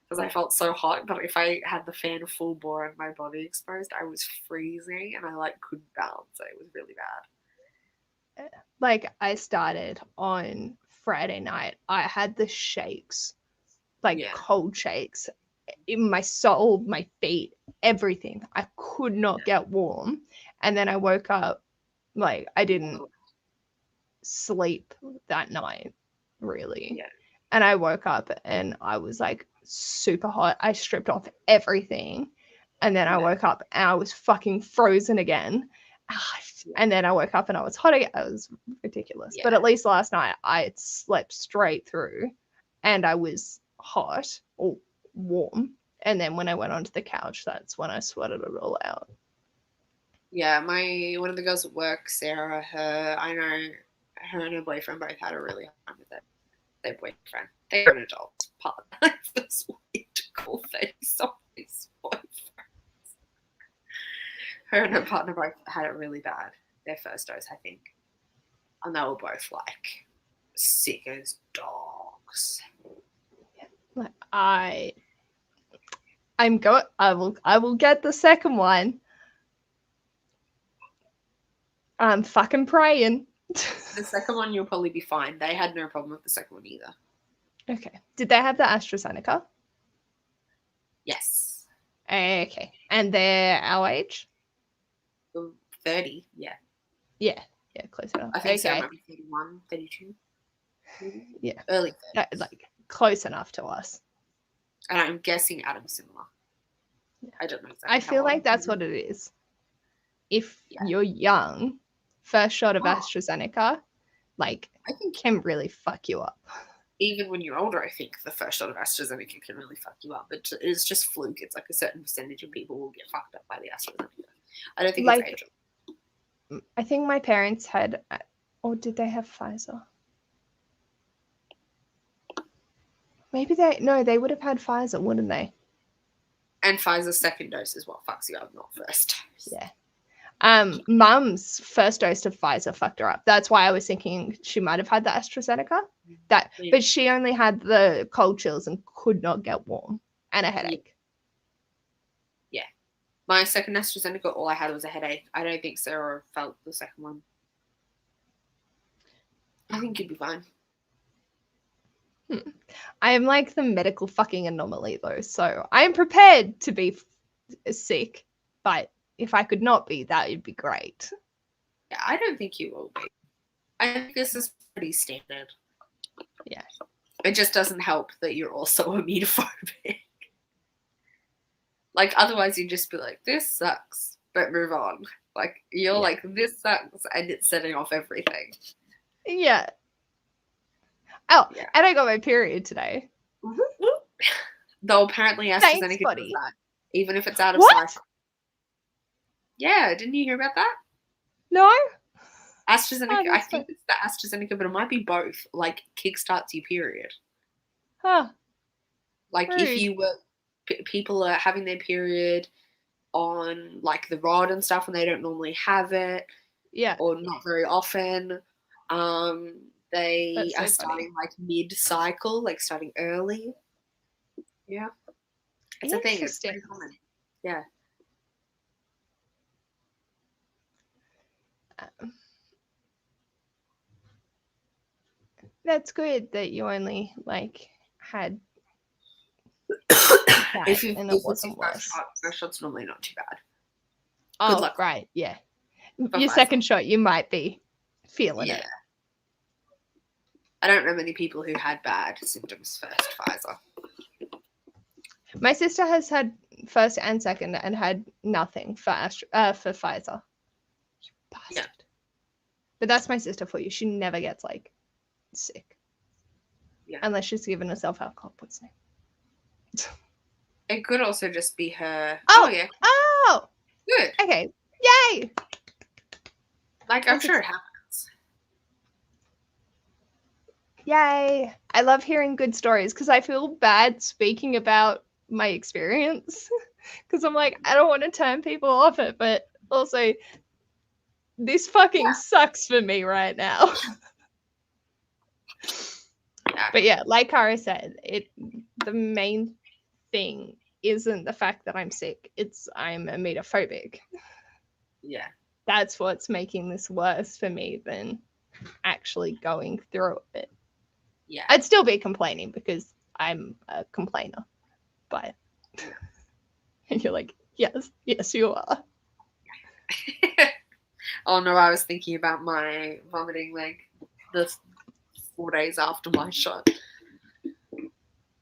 because I felt so hot. But if I had the fan full bore and my body exposed, I was freezing and I like couldn't balance. So it was really bad. Like I started on Friday night. I had the shakes, like cold shakes in my soul, my feet, everything. I could not get warm. And then I woke up, like I didn't sleep that night, really. Yeah. And I woke up and I was like super hot. I stripped off everything. And then I woke up and I was fucking frozen again. And then I woke up and I was hot again. It was ridiculous. But at least last night I had slept straight through and I was hot or warm. And then when I went onto the couch, that's when I sweated it all out. Yeah, one of the girls at work, Sarah, I know her and her boyfriend both had a really hard time with it. Their boyfriend. They're an adult. Part of this weird to call face on his boyfriend. Her and her partner both had it really bad. Their first dose, I think. And they were both like sick as dogs. Like, I will get the second one. I'm fucking praying. The second one, you'll probably be fine. They had no problem with the second one either. Okay. Did they have the AstraZeneca? Yes. Okay. And they're our age? 30, yeah. Yeah. Yeah, close enough. I think okay. so, might be 31, 32. Maybe? Yeah. Early 30s. Like, close enough to us. And I'm guessing Adam's similar. Yeah. I don't know exactly. I feel like that's what it is. If you're young, first shot of AstraZeneca, like, I think can really fuck you up. even when you're older, I think the first shot of AstraZeneca can really fuck you up. But it's just fluke. It's like a certain percentage of people will get fucked up by the AstraZeneca. I don't think like, it's age. I think my parents had, or did they have Pfizer? Maybe they would have had Pfizer, wouldn't they? And Pfizer's second dose is what fucks you up, not first dose. Yeah. Mum's first dose of Pfizer fucked her up. That's why I was thinking she might have had the AstraZeneca. But she only had the cold chills and could not get warm and a headache. Yeah. My second AstraZeneca, all I had was a headache. I don't think Sarah felt the second one. I think you'd be fine. I am like the medical fucking anomaly though, so I am prepared to be sick, but if I could not be, that would be great. Yeah, I don't think you will be. I think this is pretty standard. Yeah. It just doesn't help that you're also immunophobic. Like, otherwise you'd just be like, this sucks, but move on. Like, you're like, this sucks, and it's setting off everything. Yeah. Oh, and I got my period today. Though apparently AstraZeneca does that, even if it's out of cycle. Yeah, didn't you hear about that? No. AstraZeneca, I think it's the AstraZeneca, but it might be both. Like, kickstarts your period. Huh. Like, if you were, people are having their period on, like, the rod and stuff, and they don't normally have it. Yeah. Or not very often. They are starting, like, mid-cycle, like, starting early. Yeah. It's a thing. It's pretty common. Yeah. That's good that you only like had if you and it wasn't worse. First shot's normally not too bad. Oh, good luck. Right, yeah. Your second shot, you might be feeling it. I don't know many people who had bad symptoms first Pfizer. My sister has had first and second and had nothing for Pfizer. You bastard. Yeah. But that's my sister for you. She never gets like sick. Yeah. Unless she's given herself alcohol poisoning. It could also just be her. Oh, yeah. Oh. Good. Okay. Yay. Like, I'm sure it happens. Yay. I love hearing good stories because I feel bad speaking about my experience because I'm like, I don't want to turn people off it, but also this fucking sucks for me right now. But yeah, like Kara said, the main thing isn't the fact that I'm sick. It's I'm emetophobic. Yeah. That's what's making this worse for me than actually going through it. Yeah. I'd still be complaining because I'm a complainer. But and you're like, yes, you are. Oh no, I was thinking about my vomiting like the 4 days after my shot.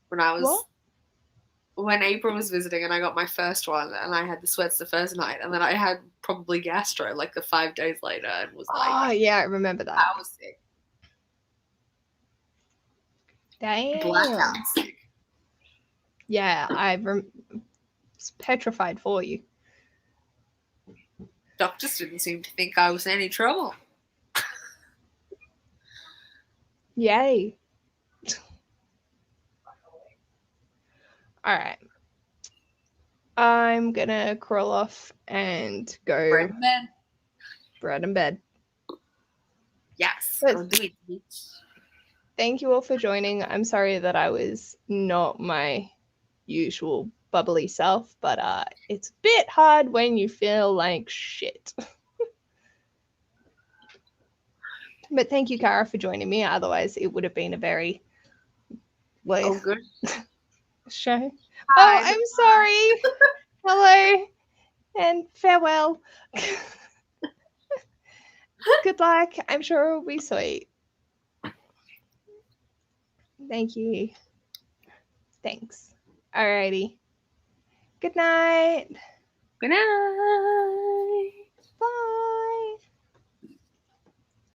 When April was visiting and I got my first one and I had the sweats the first night and then I had probably gastro like the 5 days later and was like, oh yeah, I remember that. I was sick. Damn. Blackout sick. Yeah, I was petrified for you. Doctors didn't seem to think I was in any trouble. Yay. All right. I'm gonna crawl off and go Bread and bed. bread and bed. Yes, But go do it, bitch. thank you all for joining. I'm sorry that I was not my usual bubbly self, but it's a bit hard when you feel like shit. But thank you, Cara, for joining me. Otherwise, it would have been a very Good. show. Hi, Oh, I'm sorry. Hello and farewell. Good luck. I'm sure it'll be sweet. Thank you. Thanks. Alrighty. Good night. Good night.